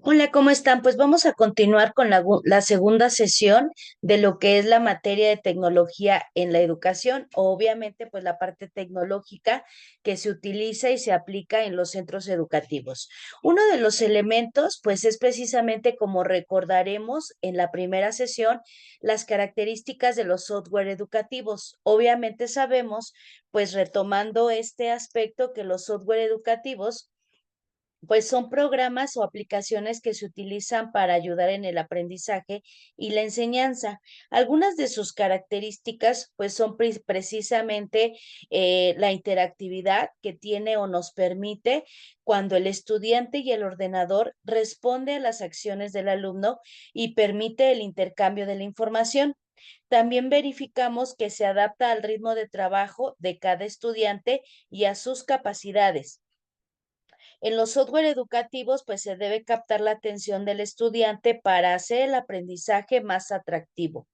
Hola, ¿cómo están? Pues vamos a continuar con la segunda sesión de lo que es la materia de tecnología en la educación, obviamente pues la parte tecnológica que se utiliza y se aplica en los centros educativos. Uno de los elementos pues es precisamente como recordaremos en la primera sesión las características de los software educativos. Obviamente sabemos pues retomando este aspecto que los software educativos pues son programas o aplicaciones que se utilizan para ayudar en el aprendizaje y la enseñanza. Algunas de sus características, pues son precisamente la interactividad que tiene o nos permite cuando el estudiante y el ordenador responde a las acciones del alumno y permite el intercambio de la información. También verificamos que se adapta al ritmo de trabajo de cada estudiante y a sus capacidades. En los software educativos, pues se debe captar la atención del estudiante para hacer el aprendizaje más atractivo.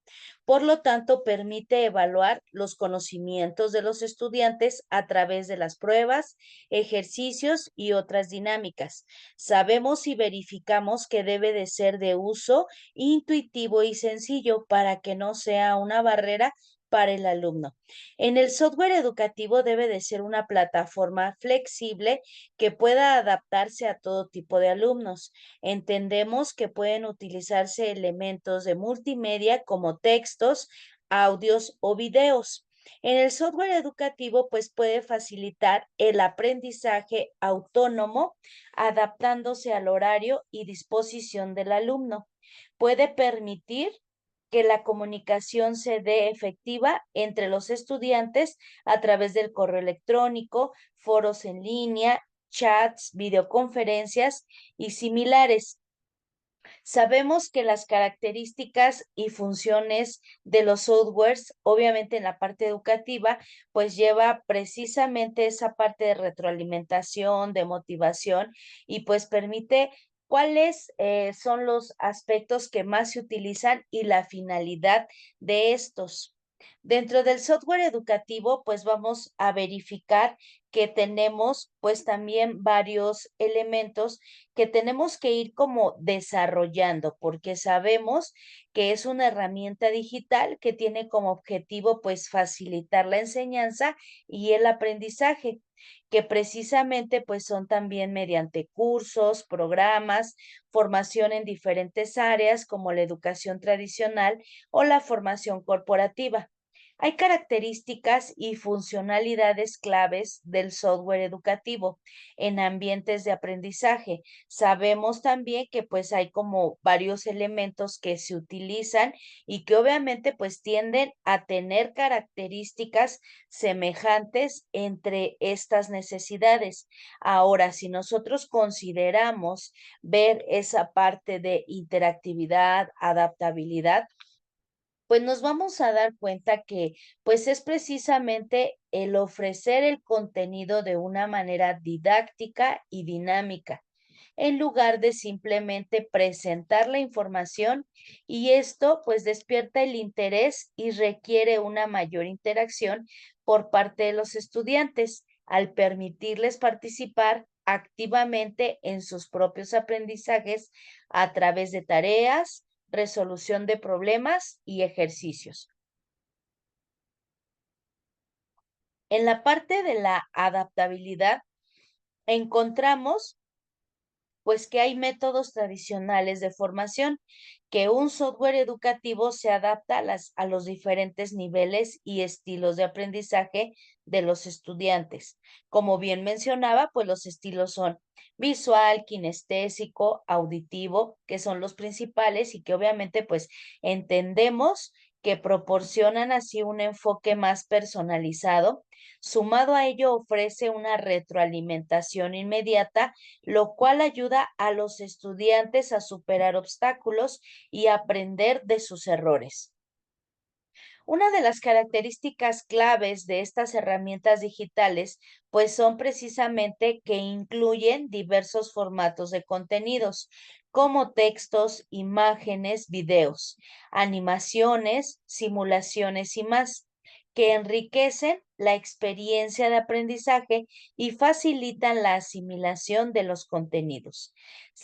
Por lo tanto, permite evaluar los conocimientos de los estudiantes a través de las pruebas, ejercicios y otras dinámicas. Sabemos y verificamos que debe de ser de uso intuitivo y sencillo para que no sea una barrera para el alumno. En el software educativo debe de ser una plataforma flexible que pueda adaptarse a todo tipo de alumnos. Entendemos que pueden utilizarse elementos de multimedia como textos, audios o videos. En el software educativo, pues puede facilitar el aprendizaje autónomo, adaptándose al horario y disposición del alumno. Puede permitir que la comunicación se dé efectiva entre los estudiantes a través del correo electrónico, foros en línea, chats, videoconferencias y similares. Sabemos que las características y funciones de los softwares, obviamente en la parte educativa, pues lleva precisamente esa parte de retroalimentación, de motivación y pues permite cuáles son los aspectos que más se utilizan y la finalidad de estos. Dentro del software educativo, pues vamos a verificar que tenemos pues también varios elementos que tenemos que ir como desarrollando, porque sabemos que es una herramienta digital que tiene como objetivo pues facilitar la enseñanza y el aprendizaje, que precisamente pues son también mediante cursos, programas, formación en diferentes áreas como la educación tradicional o la formación corporativa. Hay características y funcionalidades claves del software educativo en ambientes de aprendizaje. Sabemos también que pues hay como varios elementos que se utilizan y que obviamente pues tienden a tener características semejantes entre estas necesidades. Ahora, si nosotros consideramos ver esa parte de interactividad, adaptabilidad, pues nos vamos a dar cuenta que pues es precisamente el ofrecer el contenido de una manera didáctica y dinámica, en lugar de simplemente presentar la información, y esto pues despierta el interés y requiere una mayor interacción por parte de los estudiantes al permitirles participar activamente en sus propios aprendizajes a través de tareas, resolución de problemas y ejercicios. En la parte de la adaptabilidad, encontramos pues que hay métodos tradicionales de formación, que un software educativo se adapta a los diferentes niveles y estilos de aprendizaje de los estudiantes. Como bien mencionaba, pues los estilos son visual, kinestésico, auditivo, que son los principales y que obviamente pues entendemos que proporcionan así un enfoque más personalizado. Sumado a ello, ofrece una retroalimentación inmediata, lo cual ayuda a los estudiantes a superar obstáculos y aprender de sus errores. Una de las características claves de estas herramientas digitales, pues son precisamente que incluyen diversos formatos de contenidos, como textos, imágenes, videos, animaciones, simulaciones y más, que enriquecen la experiencia de aprendizaje y facilitan la asimilación de los contenidos.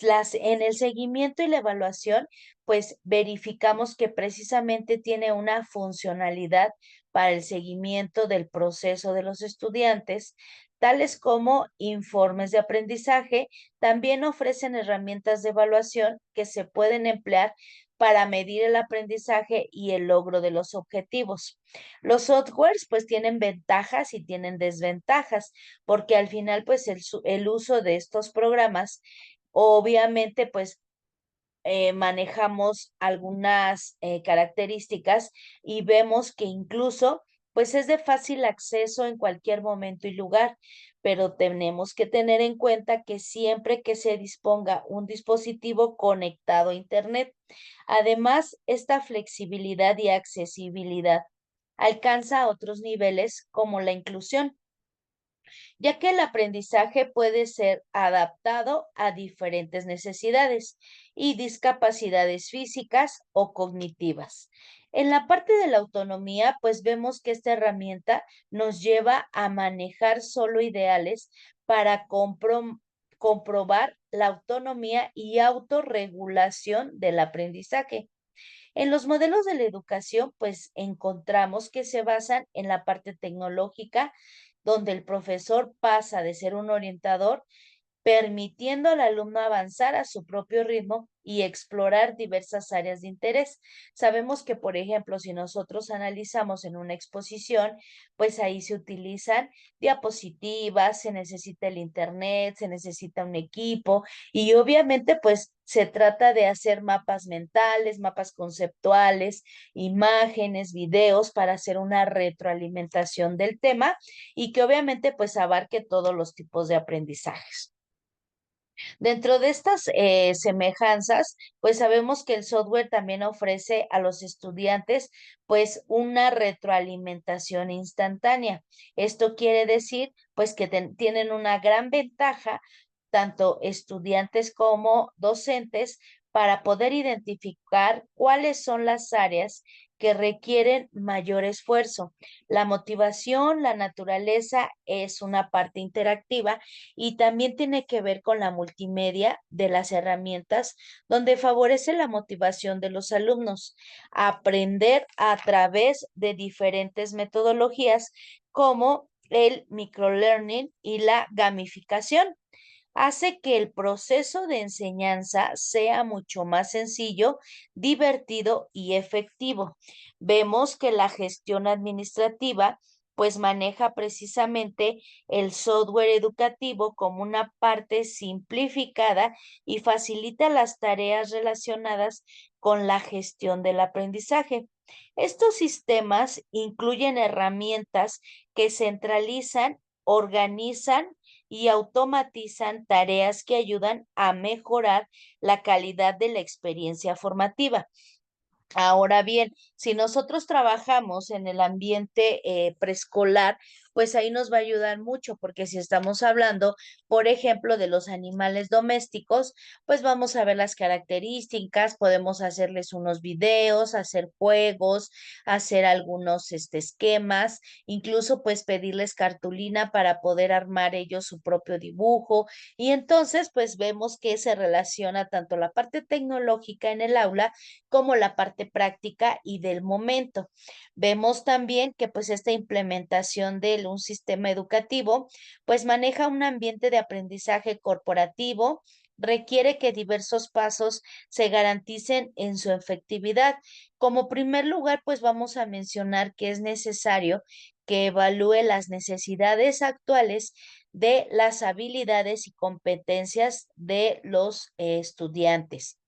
En el seguimiento y la evaluación, pues verificamos que precisamente tiene una funcionalidad para el seguimiento del proceso de los estudiantes, tales como informes de aprendizaje. También ofrecen herramientas de evaluación que se pueden emplear para medir el aprendizaje y el logro de los objetivos. Los softwares pues tienen ventajas y tienen desventajas, porque al final pues el uso de estos programas obviamente pues manejamos algunas características y vemos que incluso pues es de fácil acceso en cualquier momento y lugar, pero tenemos que tener en cuenta que siempre que se disponga un dispositivo conectado a Internet. Además, esta flexibilidad y accesibilidad alcanza otros niveles como la inclusión, ya que el aprendizaje puede ser adaptado a diferentes necesidades y discapacidades físicas o cognitivas. En la parte de la autonomía, pues vemos que esta herramienta nos lleva a manejar solo ideales para comprobar la autonomía y autorregulación del aprendizaje. En los modelos de la educación, pues encontramos que se basan en la parte tecnológica, donde el profesor pasa de ser un orientador permitiendo al alumno avanzar a su propio ritmo y explorar diversas áreas de interés. Sabemos que, por ejemplo, si nosotros analizamos en una exposición, pues ahí se utilizan diapositivas, se necesita el internet, se necesita un equipo y obviamente pues se trata de hacer mapas mentales, mapas conceptuales, imágenes, videos para hacer una retroalimentación del tema y que obviamente pues abarque todos los tipos de aprendizajes. Dentro de estas semejanzas, pues sabemos que el software también ofrece a los estudiantes pues una retroalimentación instantánea. Esto quiere decir pues que tienen una gran ventaja tanto estudiantes como docentes para poder identificar cuáles son las áreas que requieren mayor esfuerzo. La motivación, la naturaleza es una parte interactiva y también tiene que ver con la multimedia de las herramientas, donde favorece la motivación de los alumnos, aprender a través de diferentes metodologías como el microlearning y la gamificación. Hace que el proceso de enseñanza sea mucho más sencillo, divertido y efectivo. Vemos que la gestión administrativa pues maneja precisamente el software educativo como una parte simplificada y facilita las tareas relacionadas con la gestión del aprendizaje. Estos sistemas incluyen herramientas que centralizan, organizan y automatizan tareas que ayudan a mejorar la calidad de la experiencia formativa. Ahora bien, si nosotros trabajamos en el ambiente preescolar, pues ahí nos va a ayudar mucho, porque si estamos hablando, por ejemplo, de los animales domésticos, pues vamos a ver las características, podemos hacerles unos videos, hacer juegos, hacer algunos esquemas, incluso pues pedirles cartulina para poder armar ellos su propio dibujo. Y entonces, pues vemos que se relaciona tanto la parte tecnológica en el aula como la parte práctica y del momento. Vemos también que pues esta implementación de un sistema educativo pues maneja un ambiente de aprendizaje corporativo, requiere que diversos pasos se garanticen en su efectividad. Como primer lugar, pues vamos a mencionar que es necesario que evalúe las necesidades actuales de las habilidades y competencias de los estudiantes.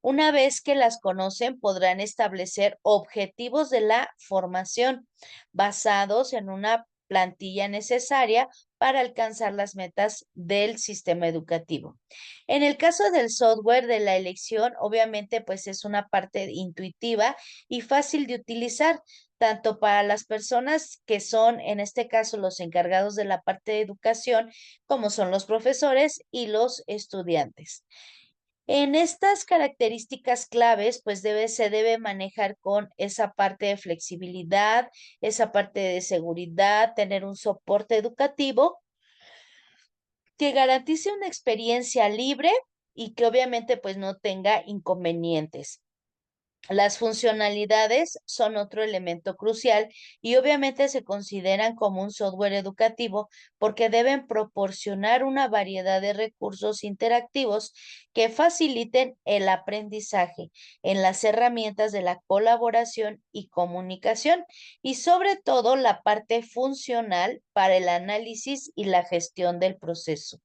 Una vez que las conocen, podrán establecer objetivos de la formación basados en una plantilla necesaria para alcanzar las metas del sistema educativo. En el caso del software de la elección, obviamente, pues es una parte intuitiva y fácil de utilizar, tanto para las personas que son, en este caso, los encargados de la parte de educación, como son los profesores y los estudiantes. En estas características claves, pues se debe manejar con esa parte de flexibilidad, esa parte de seguridad, tener un soporte educativo que garantice una experiencia libre y que obviamente pues no tenga inconvenientes. Las funcionalidades son otro elemento crucial y obviamente se consideran como un software educativo porque deben proporcionar una variedad de recursos interactivos que faciliten el aprendizaje en las herramientas de la colaboración y comunicación y sobre todo la parte funcional para el análisis y la gestión del proceso.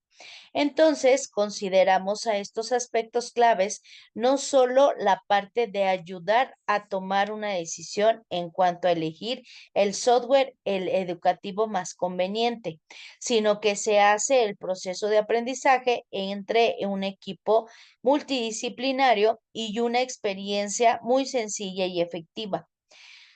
Entonces, consideramos a estos aspectos claves no solo la parte de ayudar a tomar una decisión en cuanto a elegir el software el educativo más conveniente, sino que se hace el proceso de aprendizaje entre un equipo multidisciplinario y una experiencia muy sencilla y efectiva.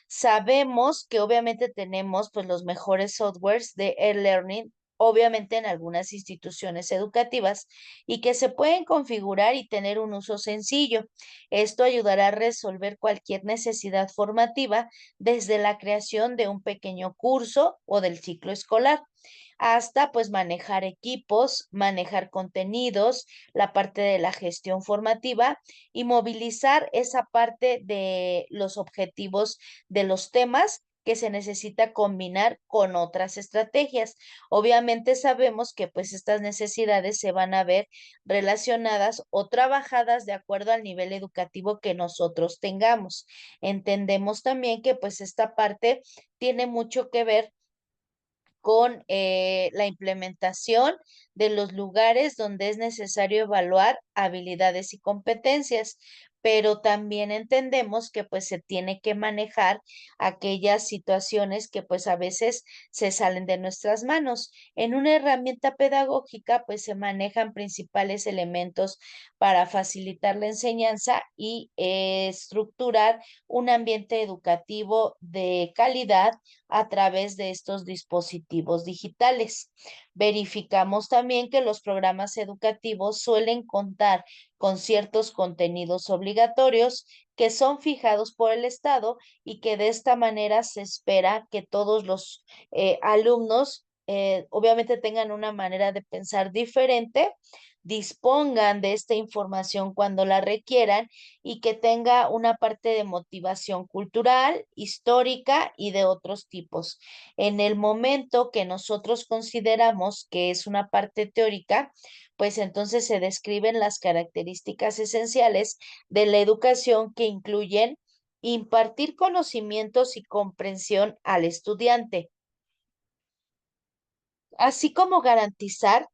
Sabemos que obviamente tenemos pues los mejores softwares de e-learning, obviamente en algunas instituciones educativas y que se pueden configurar y tener un uso sencillo. Esto ayudará a resolver cualquier necesidad formativa desde la creación de un pequeño curso o del ciclo escolar hasta pues manejar equipos, manejar contenidos, la parte de la gestión formativa y movilizar esa parte de los objetivos de los temas que se necesita combinar con otras estrategias. Obviamente sabemos que pues estas necesidades se van a ver relacionadas o trabajadas de acuerdo al nivel educativo que nosotros tengamos. Entendemos también que pues esta parte tiene mucho que ver con la implementación de los lugares donde es necesario evaluar habilidades y competencias, pero también entendemos que pues se tiene que manejar aquellas situaciones que pues a veces se salen de nuestras manos. En una herramienta pedagógica pues se manejan principales elementos para facilitar la enseñanza y estructurar un ambiente educativo de calidad a través de estos dispositivos digitales. Verificamos también que los programas educativos suelen contar con ciertos contenidos obligatorios que son fijados por el Estado y que de esta manera se espera que todos los alumnos obviamente tengan una manera de pensar diferente, dispongan de esta información cuando la requieran y que tenga una parte de motivación cultural, histórica y de otros tipos. En el momento que nosotros consideramos que es una parte teórica, pues entonces se describen las características esenciales de la educación que incluyen impartir conocimientos y comprensión al estudiante, así como garantizar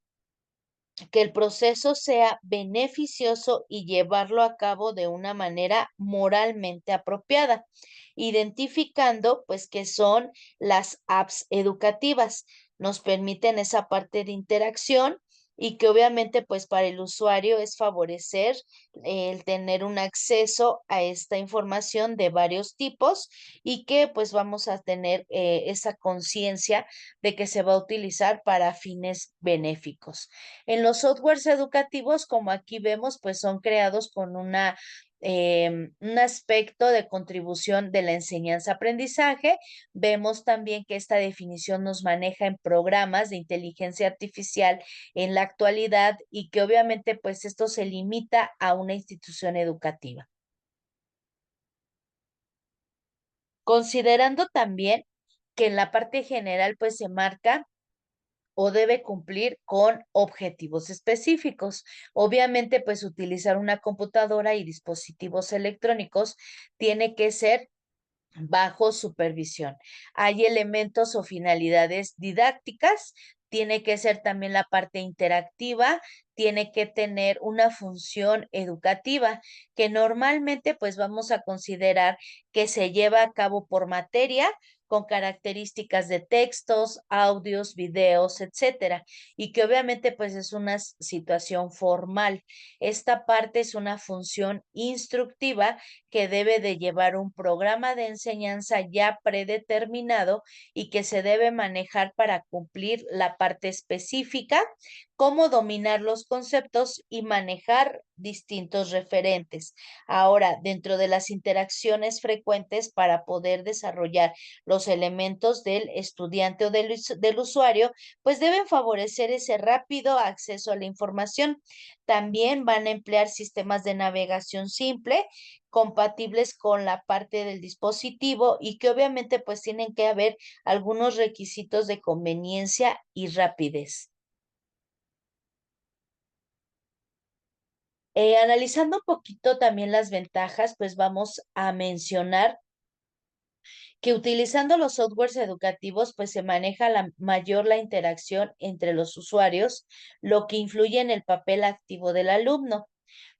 que el proceso sea beneficioso y llevarlo a cabo de una manera moralmente apropiada, identificando pues que son las apps educativas. Nos permiten esa parte de interacción y que obviamente pues para el usuario es favorecer el tener un acceso a esta información de varios tipos y que pues vamos a tener esa conciencia de que se va a utilizar para fines benéficos. En los softwares educativos, como aquí vemos, pues son creados con un aspecto de contribución de la enseñanza-aprendizaje. Vemos también que esta definición nos maneja en programas de inteligencia artificial en la actualidad y que obviamente pues esto se limita a una institución educativa. Considerando también que en la parte general pues se marca o debe cumplir con objetivos específicos. Obviamente, pues utilizar una computadora y dispositivos electrónicos tiene que ser bajo supervisión. Hay elementos o finalidades didácticas, tiene que ser también la parte interactiva, tiene que tener una función educativa que normalmente pues vamos a considerar que se lleva a cabo por materia, con características de textos, audios, videos, etcétera, y que obviamente pues es una situación formal. Esta parte es una función instructiva que debe de llevar un programa de enseñanza ya predeterminado y que se debe manejar para cumplir la parte específica, cómo dominar los conceptos y manejar distintos referentes. Ahora, dentro de las interacciones frecuentes para poder desarrollar los elementos del estudiante o del usuario, pues deben favorecer ese rápido acceso a la información. También van a emplear sistemas de navegación simple, compatibles con la parte del dispositivo y que obviamente pues tienen que haber algunos requisitos de conveniencia y rapidez. Analizando un poquito también las ventajas, pues vamos a mencionar que utilizando los softwares educativos, pues se maneja la interacción entre los usuarios, lo que influye en el papel activo del alumno,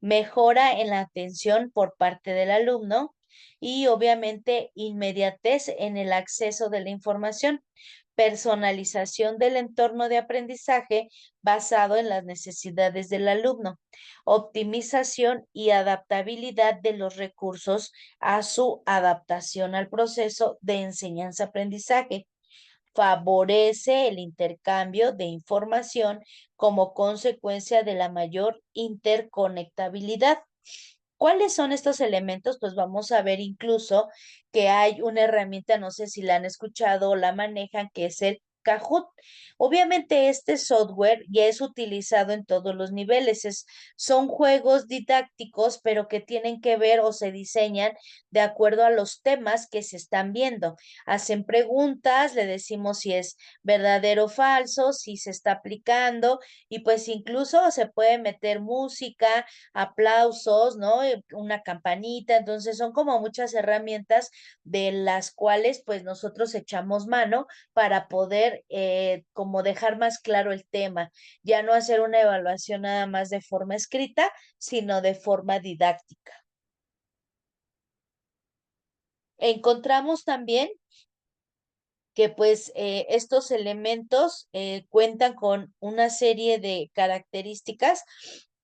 mejora en la atención por parte del alumno y obviamente inmediatez en el acceso de la información, personalización del entorno de aprendizaje basado en las necesidades del alumno, optimización y adaptabilidad de los recursos a su adaptación al proceso de enseñanza-aprendizaje. Favorece el intercambio de información como consecuencia de la mayor interconectabilidad. ¿Cuáles son estos elementos? Pues vamos a ver incluso que hay una herramienta, no sé si la han escuchado o la manejan, que es el Kahoot. Obviamente este software ya es utilizado en todos los niveles. Son juegos didácticos, pero que tienen que ver o se diseñan de acuerdo a los temas que se están viendo. Hacen preguntas, le decimos si es verdadero o falso, si se está aplicando y pues incluso se puede meter música, aplausos, ¿no? Una campanita, entonces son como muchas herramientas de las cuales pues nosotros echamos mano para poder como dejar más claro el tema, ya no hacer una evaluación nada más de forma escrita, sino de forma didáctica. Encontramos también que pues estos elementos cuentan con una serie de características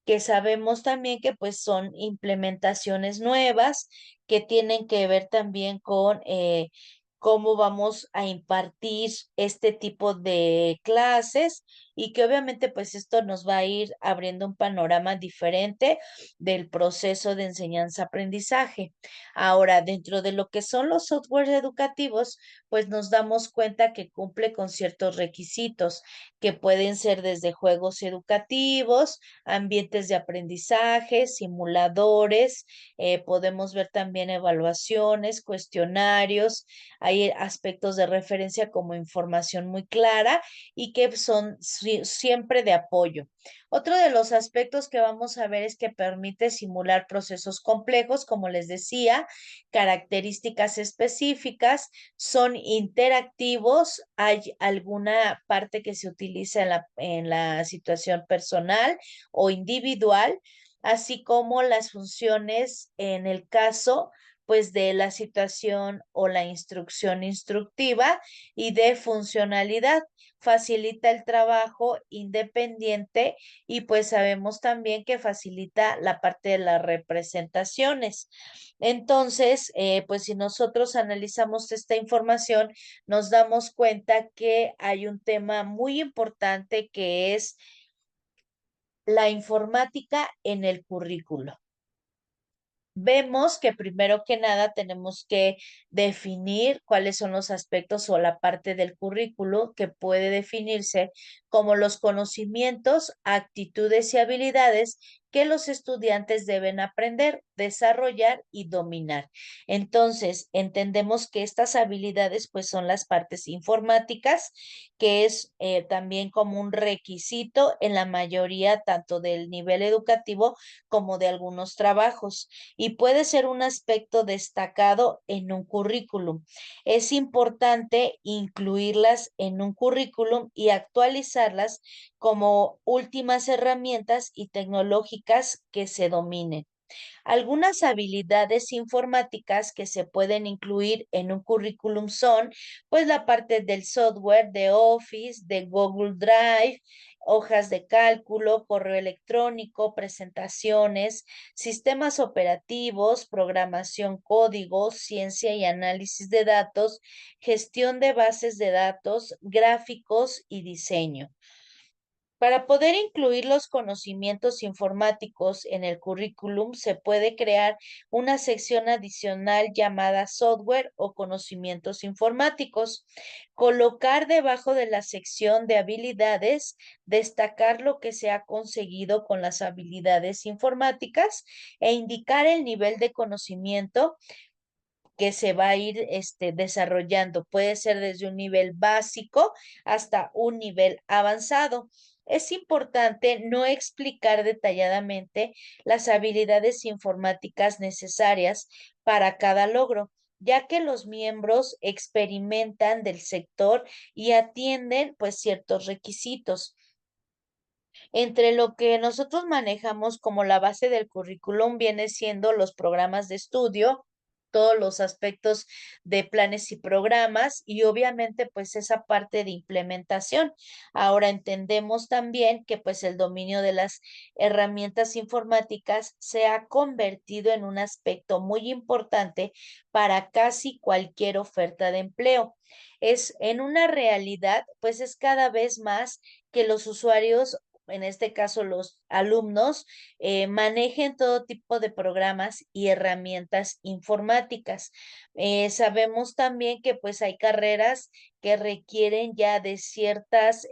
que sabemos también que pues son implementaciones nuevas que tienen que ver también con cómo vamos a impartir este tipo de clases y que obviamente pues esto nos va a ir abriendo un panorama diferente del proceso de enseñanza-aprendizaje. Ahora, dentro de lo que son los softwares educativos, pues nos damos cuenta que cumple con ciertos requisitos que pueden ser desde juegos educativos, ambientes de aprendizaje, simuladores, podemos ver también evaluaciones, cuestionarios, hay aspectos de referencia como información muy clara y que son siempre de apoyo. Otro de los aspectos que vamos a ver es que permite simular procesos complejos, como les decía, características específicas, son interactivos, hay alguna parte que se utiliza en la situación personal o individual, así como las funciones en el caso pues de la situación o la instrucción instructiva y de funcionalidad. Facilita el trabajo independiente y pues sabemos también que facilita la parte de las representaciones. Entonces, pues si nosotros analizamos esta información, nos damos cuenta que hay un tema muy importante que es la informática en el currículo. Vemos que primero que nada tenemos que definir cuáles son los aspectos o la parte del currículo que puede definirse como los conocimientos, actitudes y habilidades que los estudiantes deben aprender, desarrollar y dominar. Entonces, entendemos que estas habilidades pues son las partes informáticas, que es también como un requisito en la mayoría tanto del nivel educativo como de algunos trabajos y puede ser un aspecto destacado en un currículum. Es importante incluirlas en un currículum y actualizarlas como últimas herramientas y tecnológicas que se dominen. Algunas habilidades informáticas que se pueden incluir en un currículum son, pues, la parte del software de Office, de Google Drive, hojas de cálculo, correo electrónico, presentaciones, sistemas operativos, programación, código, ciencia y análisis de datos, gestión de bases de datos, gráficos y diseño. Para poder incluir los conocimientos informáticos en el currículum, se puede crear una sección adicional llamada software o conocimientos informáticos. Colocar debajo de la sección de habilidades, destacar lo que se ha conseguido con las habilidades informáticas e indicar el nivel de conocimiento que se va a ir desarrollando. Puede ser desde un nivel básico hasta un nivel avanzado. Es importante no explicar detalladamente las habilidades informáticas necesarias para cada logro, ya que los miembros experimentan del sector y atienden pues ciertos requisitos. Entre lo que nosotros manejamos como la base del currículum viene siendo los programas de estudio, todos los aspectos de planes y programas y obviamente pues esa parte de implementación. Ahora entendemos también que pues el dominio de las herramientas informáticas se ha convertido en un aspecto muy importante para casi cualquier oferta de empleo. Es en una realidad, pues es cada vez más que los usuarios, en este caso los alumnos, manejen todo tipo de programas y herramientas informáticas. Sabemos también que pues hay carreras que requieren ya de ciertas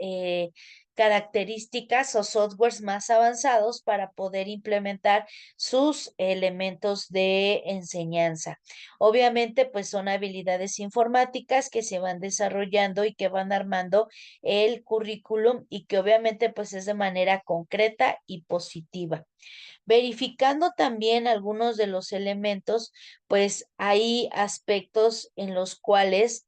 características o softwares más avanzados para poder implementar sus elementos de enseñanza. Obviamente, pues son habilidades informáticas que se van desarrollando y que van armando el currículum y que obviamente pues es de manera concreta y positiva. Verificando también algunos de los elementos, pues hay aspectos en los cuales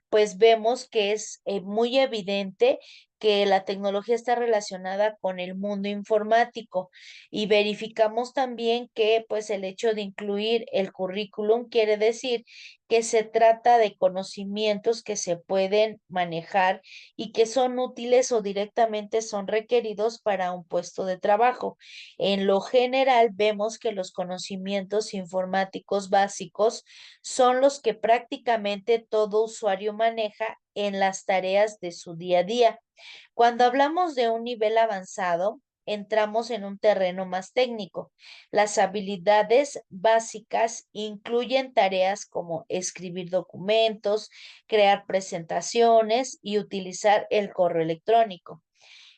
pues vemos que es muy evidente que la tecnología está relacionada con el mundo informático y verificamos también que pues el hecho de incluir el currículum quiere decir que se trata de conocimientos que se pueden manejar y que son útiles o directamente son requeridos para un puesto de trabajo. En lo general, vemos que los conocimientos informáticos básicos son los que prácticamente todo usuario maneja en las tareas de su día a día. Cuando hablamos de un nivel avanzado, entramos en un terreno más técnico. Las habilidades básicas incluyen tareas como escribir documentos, crear presentaciones y utilizar el correo electrónico.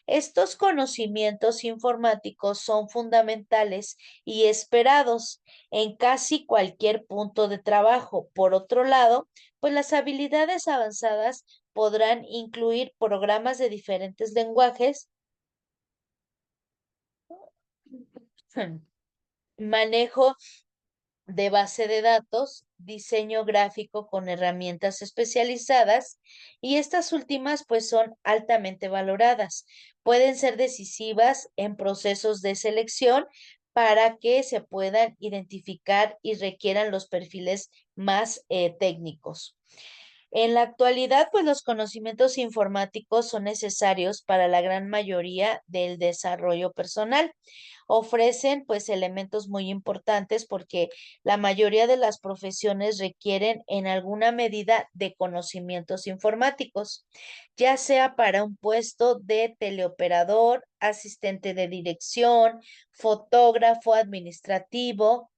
Estos conocimientos informáticos son fundamentales y esperados en casi cualquier punto de trabajo. Por otro lado, pues las habilidades avanzadas podrán incluir programas de diferentes lenguajes, manejo de base de datos, diseño gráfico con herramientas especializadas y estas últimas pues son altamente valoradas. Pueden ser decisivas en procesos de selección para que se puedan identificar y requieran los perfiles más técnicos. En la actualidad, pues los conocimientos informáticos son necesarios para la gran mayoría del desarrollo personal. Ofrecen pues elementos muy importantes porque la mayoría de las profesiones requieren en alguna medida de conocimientos informáticos, ya sea para un puesto de teleoperador, asistente de dirección, fotógrafo administrativo,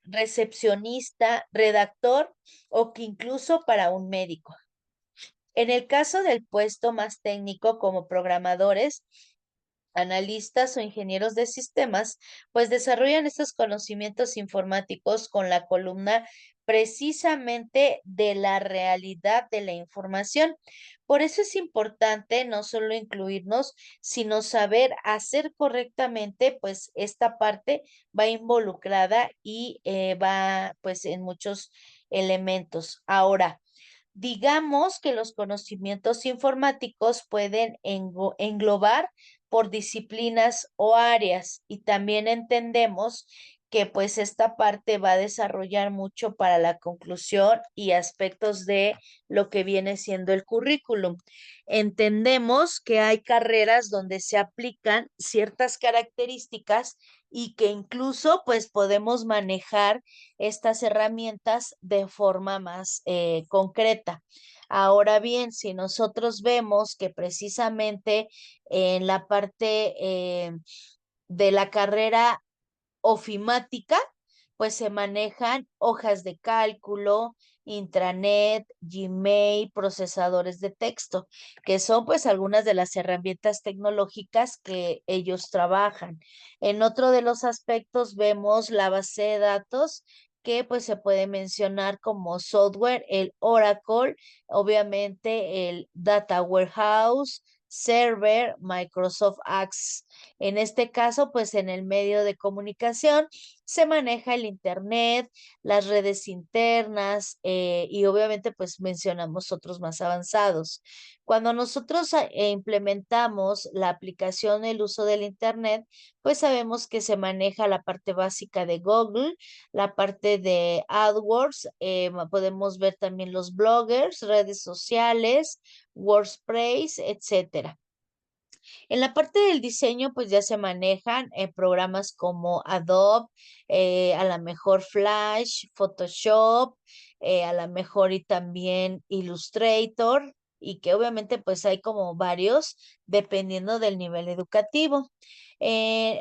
recepcionista, redactor o que incluso para un médico. En el caso del puesto más técnico como programadores, analistas o ingenieros de sistemas, pues desarrollan estos conocimientos informáticos con la columna precisamente de la realidad de la información. Por eso es importante no solo incluirnos, sino saber hacer correctamente, pues esta parte va involucrada y va pues en muchos elementos. Ahora, digamos que los conocimientos informáticos pueden englobar por disciplinas o áreas y también entendemos que pues esta parte va a desarrollar mucho para la conclusión y aspectos de lo que viene siendo el currículum. Entendemos que hay carreras donde se aplican ciertas características y que incluso pues podemos manejar estas herramientas de forma más concreta. Ahora bien, si nosotros vemos que precisamente en la parte de la carrera ofimática, pues se manejan hojas de cálculo, intranet, Gmail, procesadores de texto, que son pues algunas de las herramientas tecnológicas que ellos trabajan. En otro de los aspectos vemos la base de datos que pues se puede mencionar como software, el Oracle, obviamente el Data Warehouse, Server, Microsoft Access. En este caso, pues en el medio de comunicación se maneja el Internet, las redes internas y obviamente pues mencionamos otros más avanzados. Cuando nosotros implementamos la aplicación, el uso del Internet, pues sabemos que se maneja la parte básica de Google, la parte de AdWords, podemos ver también los bloggers, redes sociales, WordPress, etcétera. En la parte del diseño, pues ya se manejan programas como Adobe, a la mejor Flash, Photoshop, a la mejor y también Illustrator, y que obviamente pues hay como varios dependiendo del nivel educativo.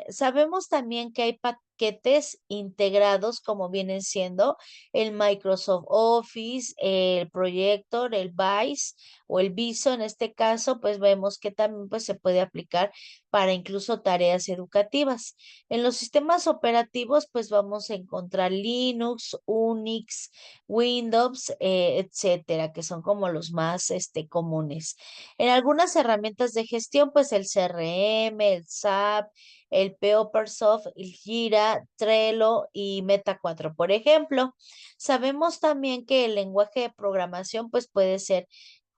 Sabemos también que hay paquetes integrados como vienen siendo el Microsoft Office, el Projector, el Vice o el viso, en este caso, pues vemos que también pues, se puede aplicar para incluso tareas educativas. En los sistemas operativos, pues vamos a encontrar Linux, Unix, Windows, etcétera, que son como los más comunes. En algunas herramientas de gestión, pues el CRM, el SAP, el Papersoft, el Gira, Trello y Meta 4, por ejemplo. Sabemos también que el lenguaje de programación, pues puede ser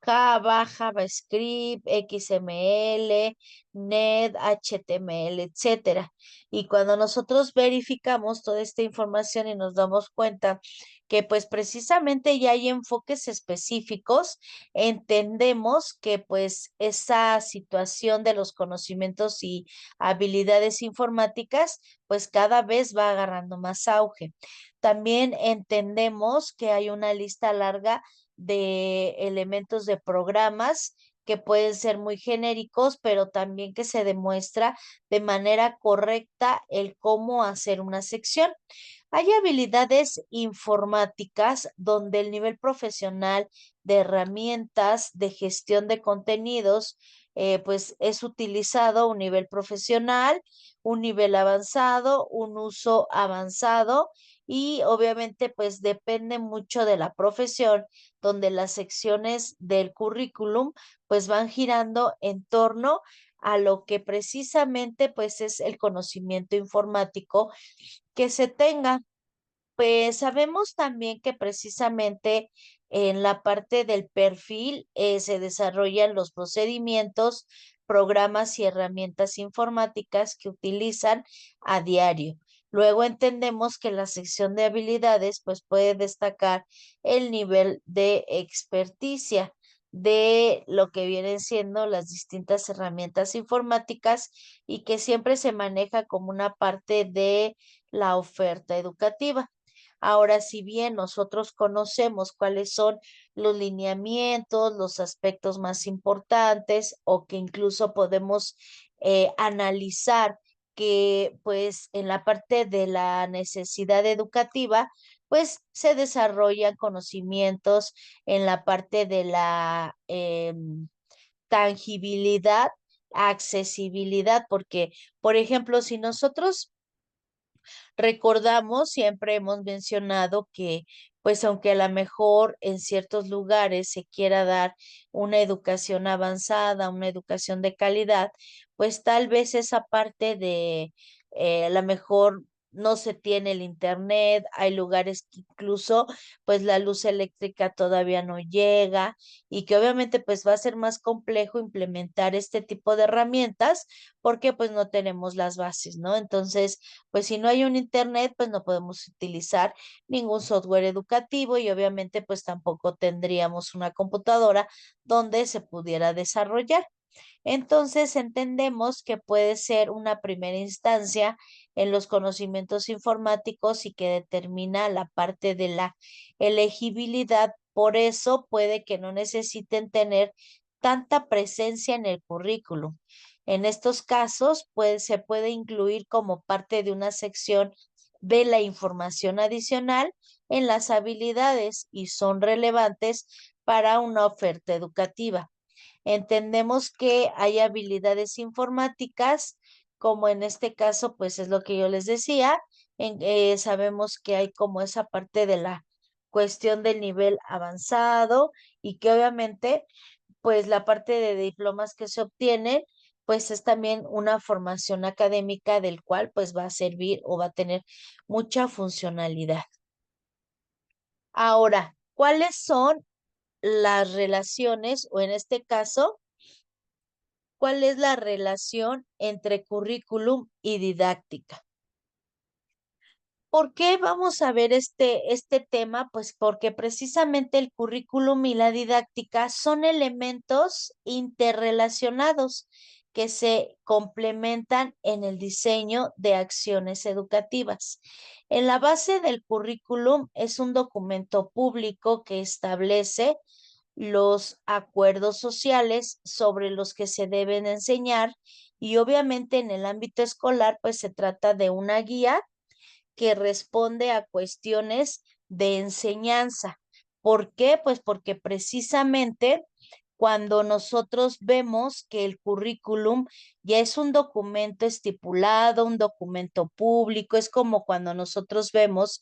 Java, JavaScript, XML, NET, HTML, etcétera. Y cuando nosotros verificamos toda esta información y nos damos cuenta que pues precisamente ya hay enfoques específicos, entendemos que pues esa situación de los conocimientos y habilidades informáticas pues cada vez va agarrando más auge. También entendemos que hay una lista larga de elementos de programas que pueden ser muy genéricos, pero también que se demuestra de manera correcta el cómo hacer una sección. Hay habilidades informáticas donde el nivel profesional de herramientas de gestión de contenidos, pues es utilizado a un nivel profesional, un nivel avanzado, un uso avanzado y obviamente pues depende mucho de la profesión, donde las secciones del currículum pues van girando en torno a lo que precisamente pues es el conocimiento informático que se tenga. Pues sabemos también que precisamente en la parte del perfil se desarrollan los procedimientos, programas y herramientas informáticas que utilizan a diario. Luego entendemos que la sección de habilidades pues puede destacar el nivel de experticia de lo que vienen siendo las distintas herramientas informáticas y que siempre se maneja como una parte de la oferta educativa. Ahora, si bien nosotros conocemos cuáles son los lineamientos, los aspectos más importantes o que incluso podemos analizar que pues en la parte de la necesidad educativa, pues se desarrollan conocimientos en la parte de la tangibilidad, accesibilidad, porque, por ejemplo, si nosotros recordamos, siempre hemos mencionado que, pues aunque a lo mejor en ciertos lugares se quiera dar una educación avanzada, una educación de calidad, pues tal vez esa parte de a lo mejor no se tiene el internet, hay lugares que incluso pues la luz eléctrica todavía no llega y que obviamente pues va a ser más complejo implementar este tipo de herramientas porque pues no tenemos las bases, ¿no? Entonces, pues si no hay un internet, pues no podemos utilizar ningún software educativo y obviamente pues tampoco tendríamos una computadora donde se pudiera desarrollar. Entonces entendemos que puede ser una primera instancia en los conocimientos informáticos y que determina la parte de la elegibilidad. Por eso puede que no necesiten tener tanta presencia en el currículum. En estos casos, se puede incluir como parte de una sección de la información adicional en las habilidades y son relevantes para una oferta educativa. Entendemos que hay habilidades informáticas, como en este caso, pues es lo que yo les decía. Sabemos que hay como esa parte de la cuestión del nivel avanzado y que obviamente, pues la parte de diplomas que se obtienen, pues es también una formación académica del cual pues va a servir o va a tener mucha funcionalidad. Ahora, ¿cuáles son las relaciones o en este caso, cuál es la relación entre currículum y didáctica? ¿Por qué vamos a ver este tema? Pues porque precisamente el currículum y la didáctica son elementos interrelacionados que se complementan en el diseño de acciones educativas. En la base del currículum es un documento público que establece los acuerdos sociales sobre los que se deben enseñar y obviamente en el ámbito escolar pues se trata de una guía que responde a cuestiones de enseñanza. ¿Por qué? Pues porque precisamente cuando nosotros vemos que el currículum ya es un documento estipulado, un documento público, es como cuando nosotros vemos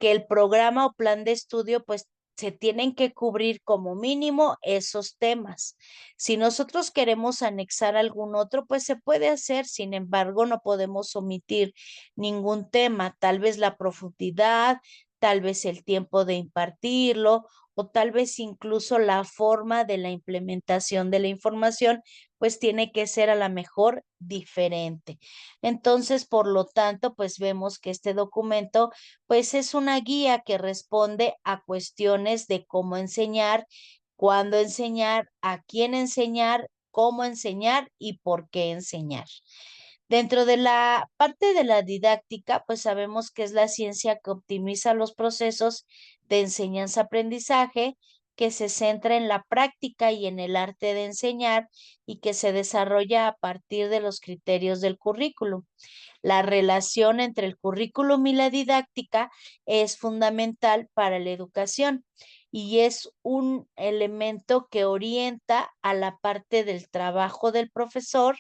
que el programa o plan de estudio, pues se tienen que cubrir como mínimo esos temas. Si nosotros queremos anexar algún otro, pues se puede hacer, sin embargo, no podemos omitir ningún tema, tal vez la profundidad, tal vez el tiempo de impartirlo o tal vez incluso la forma de la implementación de la información, pues tiene que ser a la mejor diferente. Entonces, por lo tanto, pues vemos que este documento, pues es una guía que responde a cuestiones de cómo enseñar, cuándo enseñar, a quién enseñar, cómo enseñar y por qué enseñar. Dentro de la parte de la didáctica, pues sabemos que es la ciencia que optimiza los procesos de enseñanza-aprendizaje, que se centra en la práctica y en el arte de enseñar y que se desarrolla a partir de los criterios del currículum. La relación entre el currículum y la didáctica es fundamental para la educación y es un elemento que orienta a la parte del trabajo del profesor.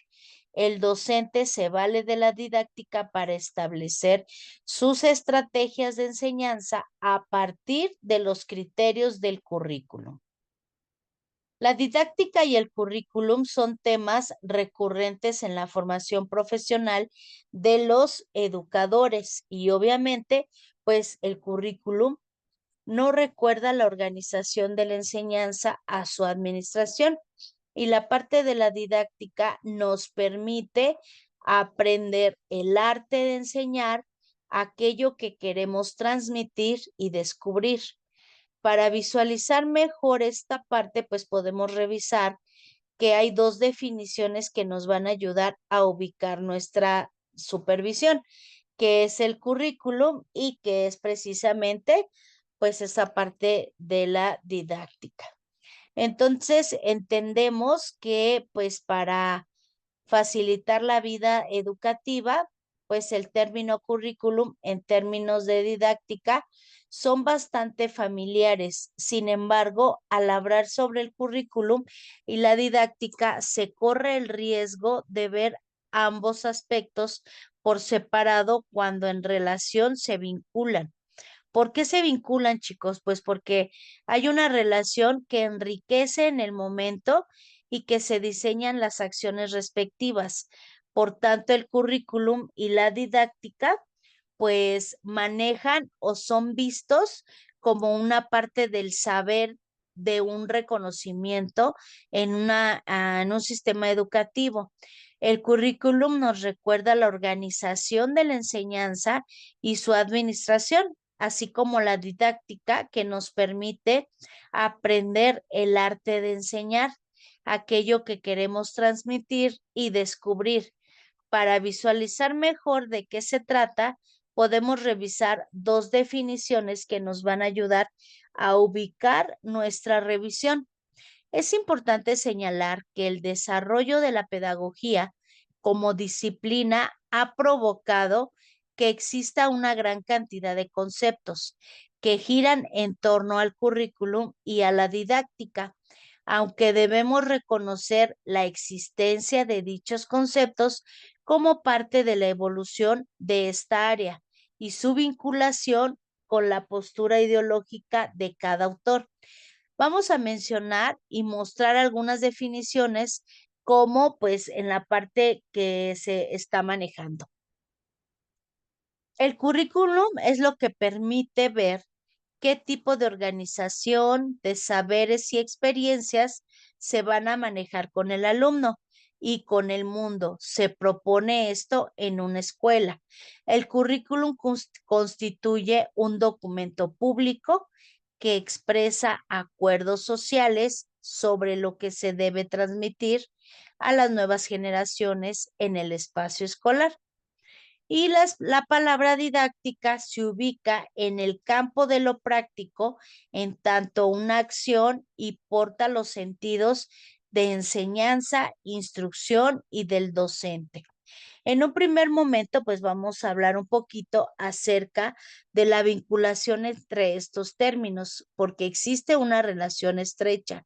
El docente se vale de la didáctica para establecer sus estrategias de enseñanza a partir de los criterios del currículum. La didáctica y el currículum son temas recurrentes en la formación profesional de los educadores y obviamente, pues el currículum no recuerda la organización de la enseñanza a su administración y la parte de la didáctica nos permite aprender el arte de enseñar aquello que queremos transmitir y descubrir. Para visualizar mejor esta parte, pues podemos revisar que hay dos definiciones que nos van a ayudar a ubicar nuestra supervisión, que es el currículum y que es precisamente pues esa parte de la didáctica. Entonces, entendemos que pues para facilitar la vida educativa, pues el término currículum en términos de didáctica son bastante familiares. Sin embargo, al hablar sobre el currículum y la didáctica, se corre el riesgo de ver ambos aspectos por separado cuando en relación se vinculan. ¿Por qué se vinculan, chicos? Pues porque hay una relación que enriquece en el momento y que se diseñan las acciones respectivas. Por tanto, el currículum y la didáctica pues manejan o son vistos como una parte del saber de un reconocimiento en un sistema educativo. El currículum nos recuerda la organización de la enseñanza y su administración, así como la didáctica que nos permite aprender el arte de enseñar, aquello que queremos transmitir y descubrir. Para visualizar mejor de qué se trata, podemos revisar dos definiciones que nos van a ayudar a ubicar nuestra revisión. Es importante señalar que el desarrollo de la pedagogía como disciplina ha provocado que exista una gran cantidad de conceptos que giran en torno al currículum y a la didáctica, aunque debemos reconocer la existencia de dichos conceptos como parte de la evolución de esta área y su vinculación con la postura ideológica de cada autor. Vamos a mencionar y mostrar algunas definiciones como pues en la parte que se está manejando. El currículum es lo que permite ver qué tipo de organización, de saberes y experiencias se van a manejar con el alumno y con el mundo. Se propone esto en una escuela. El currículum constituye un documento público que expresa acuerdos sociales sobre lo que se debe transmitir a las nuevas generaciones en el espacio escolar. Y la palabra didáctica se ubica en el campo de lo práctico, en tanto una acción y porta los sentidos de enseñanza, instrucción y del docente. En un primer momento, pues vamos a hablar un poquito acerca de la vinculación entre estos términos, porque existe una relación estrecha,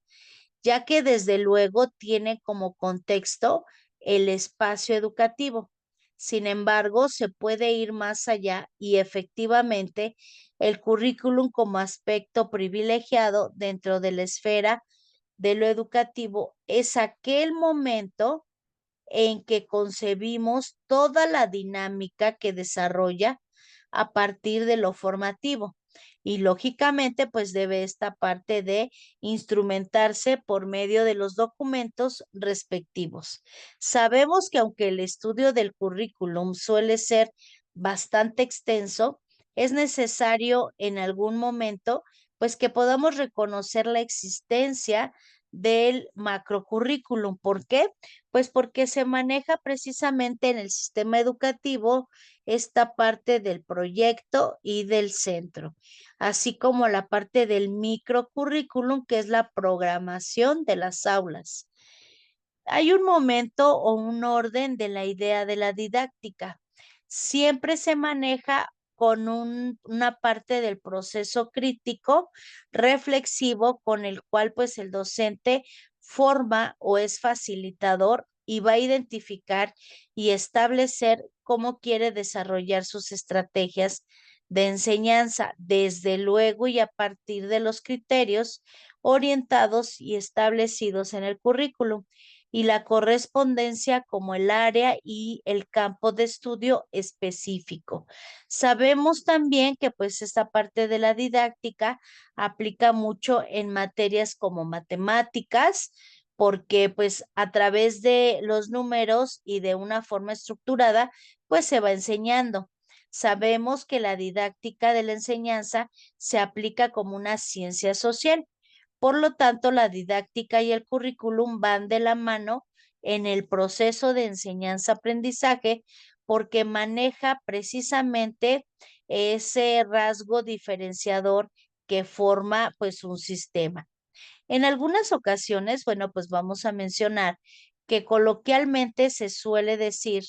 ya que desde luego tiene como contexto el espacio educativo. Sin embargo, se puede ir más allá y efectivamente el currículum como aspecto privilegiado dentro de la esfera de lo educativo es aquel momento en que concebimos toda la dinámica que desarrolla a partir de lo formativo. Y lógicamente, pues debe esta parte de instrumentarse por medio de los documentos respectivos. Sabemos que aunque el estudio del currículum suele ser bastante extenso, es necesario en algún momento, pues que podamos reconocer la existencia del macrocurrículum. ¿Por qué? Pues porque se maneja precisamente en el sistema educativo esta parte del proyecto y del centro, así como la parte del microcurrículum, que es la programación de las aulas. Hay un momento o un orden de la idea de la didáctica. Siempre se maneja con una parte del proceso crítico reflexivo con el cual pues el docente forma o es facilitador y va a identificar y establecer cómo quiere desarrollar sus estrategias de enseñanza, desde luego y a partir de los criterios orientados y establecidos en el currículum y la correspondencia como el área y el campo de estudio específico. Sabemos también que pues esta parte de la didáctica aplica mucho en materias como matemáticas, porque pues a través de los números y de una forma estructurada, pues se va enseñando. Sabemos que la didáctica de la enseñanza se aplica como una ciencia social. Por lo tanto, la didáctica y el currículum van de la mano en el proceso de enseñanza-aprendizaje porque maneja precisamente ese rasgo diferenciador que forma pues un sistema. En algunas ocasiones, bueno, pues vamos a mencionar que coloquialmente se suele decir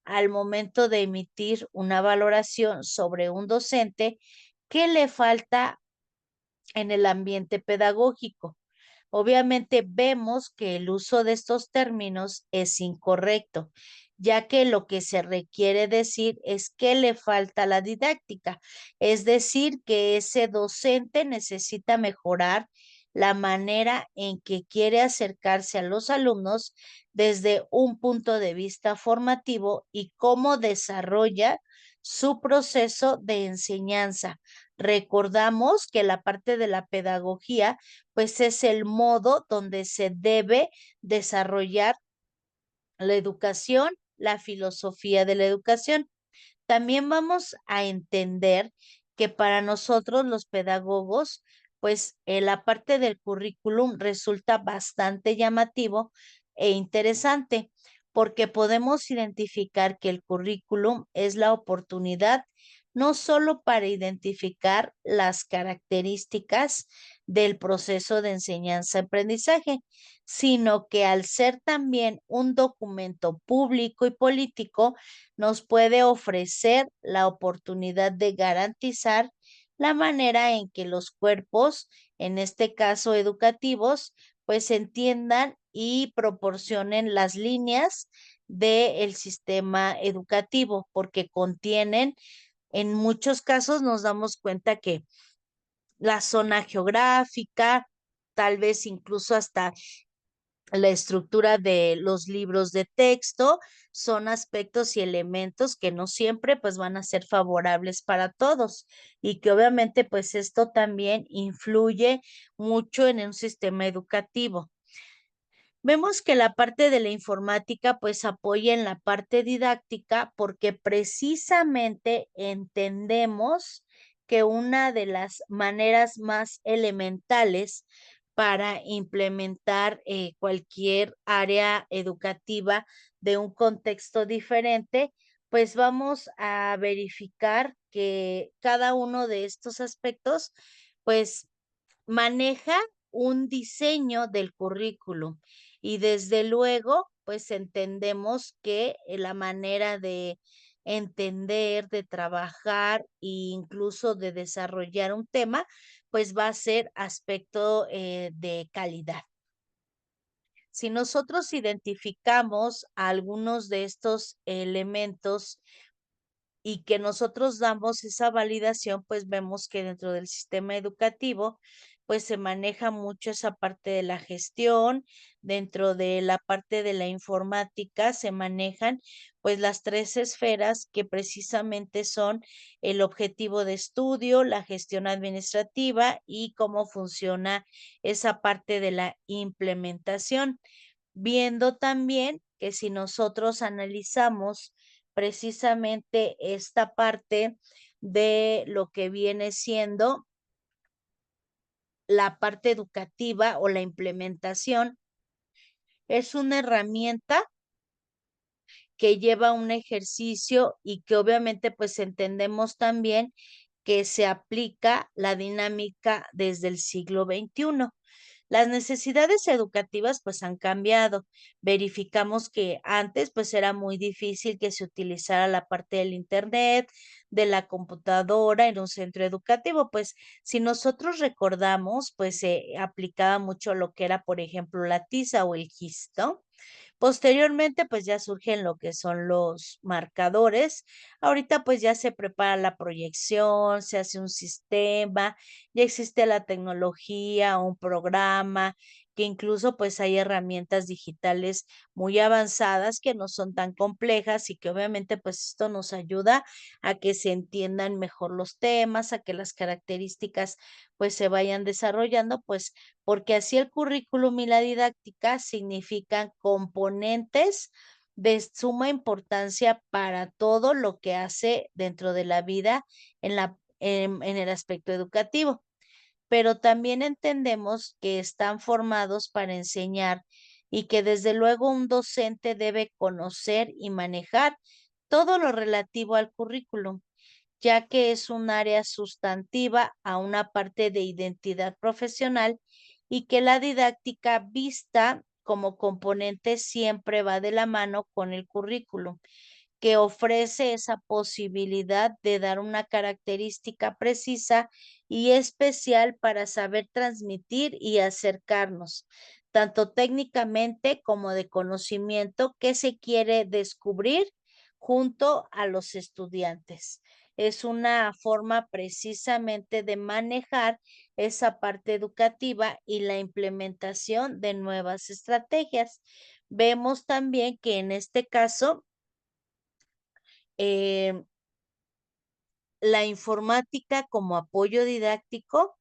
al momento de emitir una valoración sobre un docente que le falta en el ambiente pedagógico. Obviamente vemos que el uso de estos términos es incorrecto, ya que lo que se requiere decir es que le falta la didáctica, es decir, que ese docente necesita mejorar la manera en que quiere acercarse a los alumnos desde un punto de vista formativo y cómo desarrolla su proceso de enseñanza. Recordamos que la parte de la pedagogía, pues es el modo donde se debe desarrollar la educación, la filosofía de la educación. También vamos a entender que para nosotros los pedagogos, pues la parte del currículum resulta bastante llamativo e interesante porque podemos identificar que el currículum es la oportunidad no solo para identificar las características del proceso de enseñanza-aprendizaje, sino que al ser también un documento público y político, nos puede ofrecer la oportunidad de garantizar la manera en que los cuerpos, en este caso educativos, pues entiendan y proporcionen las líneas del sistema educativo, porque contienen, en muchos casos nos damos cuenta que la zona geográfica, tal vez incluso hasta la estructura de los libros de texto, son aspectos y elementos que no siempre pues van a ser favorables para todos y que obviamente pues esto también influye mucho en un sistema educativo. Vemos que la parte de la informática pues apoya en la parte didáctica porque precisamente entendemos que una de las maneras más elementales para implementar cualquier área educativa de un contexto diferente, pues vamos a verificar que cada uno de estos aspectos pues maneja un diseño del currículum y desde luego, pues entendemos que la manera de entender, de trabajar e incluso de desarrollar un tema, pues va a ser aspecto de calidad. Si nosotros identificamos algunos de estos elementos y que nosotros damos esa validación, pues vemos que dentro del sistema educativo, pues se maneja mucho esa parte de la gestión, dentro de la parte de la informática se manejan pues las tres esferas que precisamente son el objetivo de estudio, la gestión administrativa y cómo funciona esa parte de la implementación, viendo también que si nosotros analizamos precisamente esta parte de lo que viene siendo la parte educativa o la implementación, es una herramienta que lleva un ejercicio y que obviamente pues entendemos también que se aplica la dinámica desde el siglo XXI. Las necesidades educativas pues han cambiado. Verificamos que antes pues era muy difícil que se utilizara la parte del internet, de la computadora en un centro educativo. Pues si nosotros recordamos pues se aplicaba mucho lo que era por ejemplo la tiza o el gis, ¿no? Posteriormente, pues ya surgen lo que son los marcadores. Ahorita pues ya se prepara la proyección, se hace un sistema, ya existe la tecnología, un programa, que incluso pues hay herramientas digitales muy avanzadas que no son tan complejas y que obviamente pues esto nos ayuda a que se entiendan mejor los temas, a que las características pues se vayan desarrollando, pues porque así el currículum y la didáctica significan componentes de suma importancia para todo lo que hace dentro de la vida en el aspecto educativo. Pero también entendemos que están formados para enseñar y que desde luego un docente debe conocer y manejar todo lo relativo al currículum, ya que es un área sustantiva a una parte de identidad profesional y que la didáctica vista como componente siempre va de la mano con el currículum, que ofrece esa posibilidad de dar una característica precisa y especial para saber transmitir y acercarnos, tanto técnicamente como de conocimiento que se quiere descubrir junto a los estudiantes. Es una forma precisamente de manejar esa parte educativa y la implementación de nuevas estrategias. Vemos también que en este caso, eh, la informática como apoyo didáctico,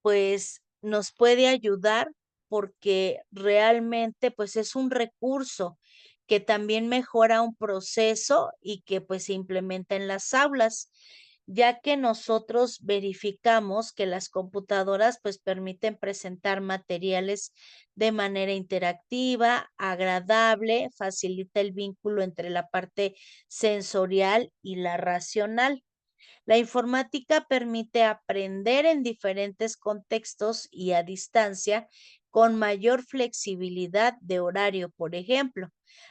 pues nos puede ayudar porque realmente pues es un recurso que también mejora un proceso y que pues se implementa en las aulas, ya que nosotros verificamos que las computadoras pues permiten presentar materiales de manera interactiva, agradable, facilita el vínculo entre la parte sensorial y la racional. La informática permite aprender en diferentes contextos y a distancia con mayor flexibilidad de horario, por ejemplo.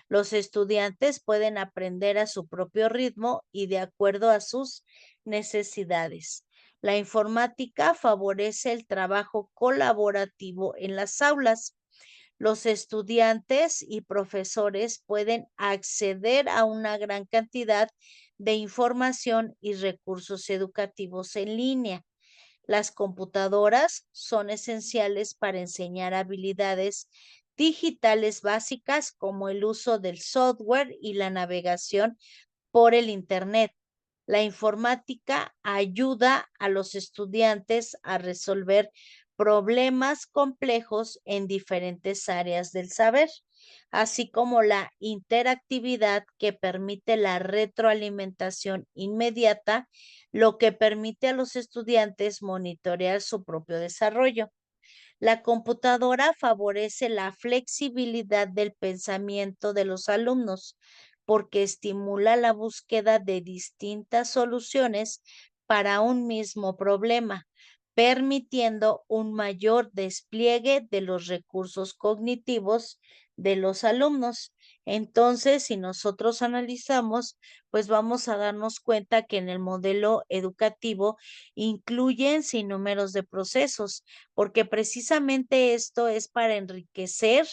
Los estudiantes pueden aprender a su propio ritmo y de acuerdo a sus necesidades. La informática favorece el trabajo colaborativo en las aulas. Los estudiantes y profesores pueden acceder a una gran cantidad de información y recursos educativos en línea. Las computadoras son esenciales para enseñar habilidades digitales básicas como el uso del software y la navegación por el Internet. La informática ayuda a los estudiantes a resolver problemas complejos en diferentes áreas del saber, así como la interactividad que permite la retroalimentación inmediata, lo que permite a los estudiantes monitorear su propio desarrollo. La computadora favorece la flexibilidad del pensamiento de los alumnos porque estimula la búsqueda de distintas soluciones para un mismo problema, permitiendo un mayor despliegue de los recursos cognitivos de los alumnos. Entonces, si nosotros analizamos, pues vamos a darnos cuenta que en el modelo educativo incluyen sinnúmeros de procesos porque precisamente esto es para enriquecer,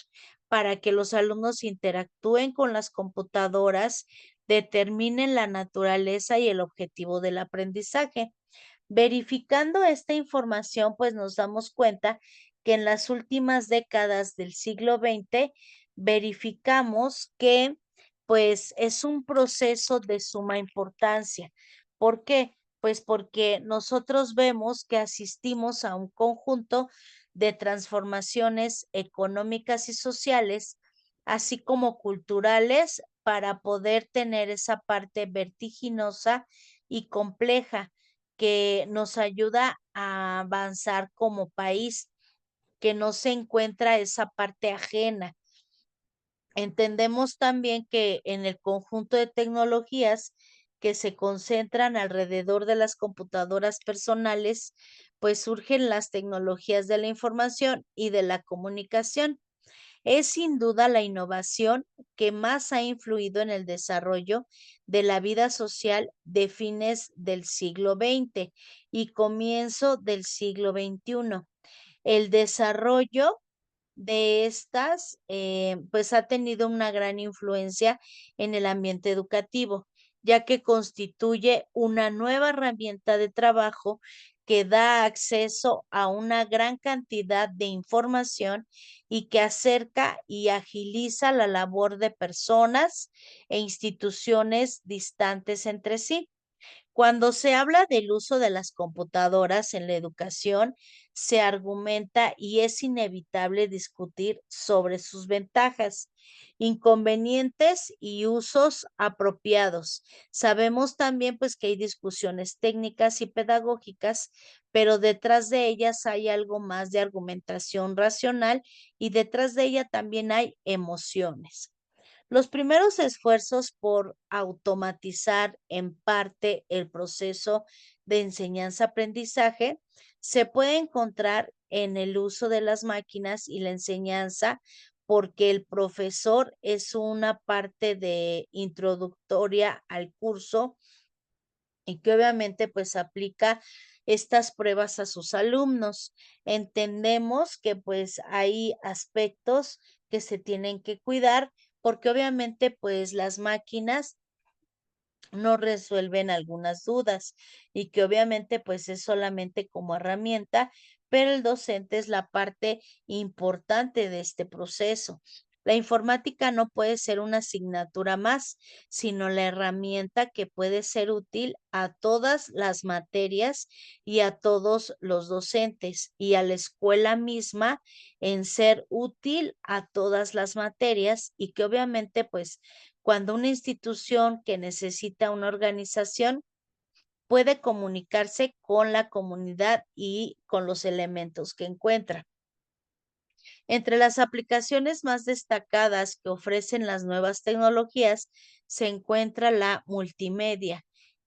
para que los alumnos interactúen con las computadoras, determinen la naturaleza y el objetivo del aprendizaje. Verificando esta información, pues nos damos cuenta que en las últimas décadas del siglo XX verificamos que pues es un proceso de suma importancia. ¿Por qué? Pues porque nosotros vemos que asistimos a un conjunto de transformaciones económicas y sociales, así como culturales, para poder tener esa parte vertiginosa y compleja que nos ayuda a avanzar como país, que no se encuentra esa parte ajena. Entendemos también que en el conjunto de tecnologías que se concentran alrededor de las computadoras personales, pues surgen las tecnologías de la información y de la comunicación. Es sin duda la innovación que más ha influido en el desarrollo de la vida social de fines del siglo XX y comienzo del siglo XXI. El desarrollo de estas, pues ha tenido una gran influencia en el ambiente educativo, ya que constituye una nueva herramienta de trabajo que da acceso a una gran cantidad de información y que acerca y agiliza la labor de personas e instituciones distantes entre sí. Cuando se habla del uso de las computadoras en la educación, se argumenta y es inevitable discutir sobre sus ventajas, inconvenientes y usos apropiados. Sabemos también pues que hay discusiones técnicas y pedagógicas, pero detrás de ellas hay algo más de argumentación racional y detrás de ella también hay emociones. Los primeros esfuerzos por automatizar en parte el proceso de enseñanza-aprendizaje se puede encontrar en el uso de las máquinas y la enseñanza porque el profesor es una parte de introductoria al curso y que obviamente pues aplica estas pruebas a sus alumnos. Entendemos que pues hay aspectos que se tienen que cuidar porque obviamente pues las máquinas no resuelven algunas dudas y que obviamente pues es solamente como herramienta, pero el docente es la parte importante de este proceso. La informática no puede ser una asignatura más, sino la herramienta que puede ser útil a todas las materias y a todos los docentes y a la escuela misma en ser útil a todas las materias y que obviamente pues cuando una institución que necesita una organización puede comunicarse con la comunidad y con los elementos que encuentra. Entre las aplicaciones más destacadas que ofrecen las nuevas tecnologías se encuentra la multimedia,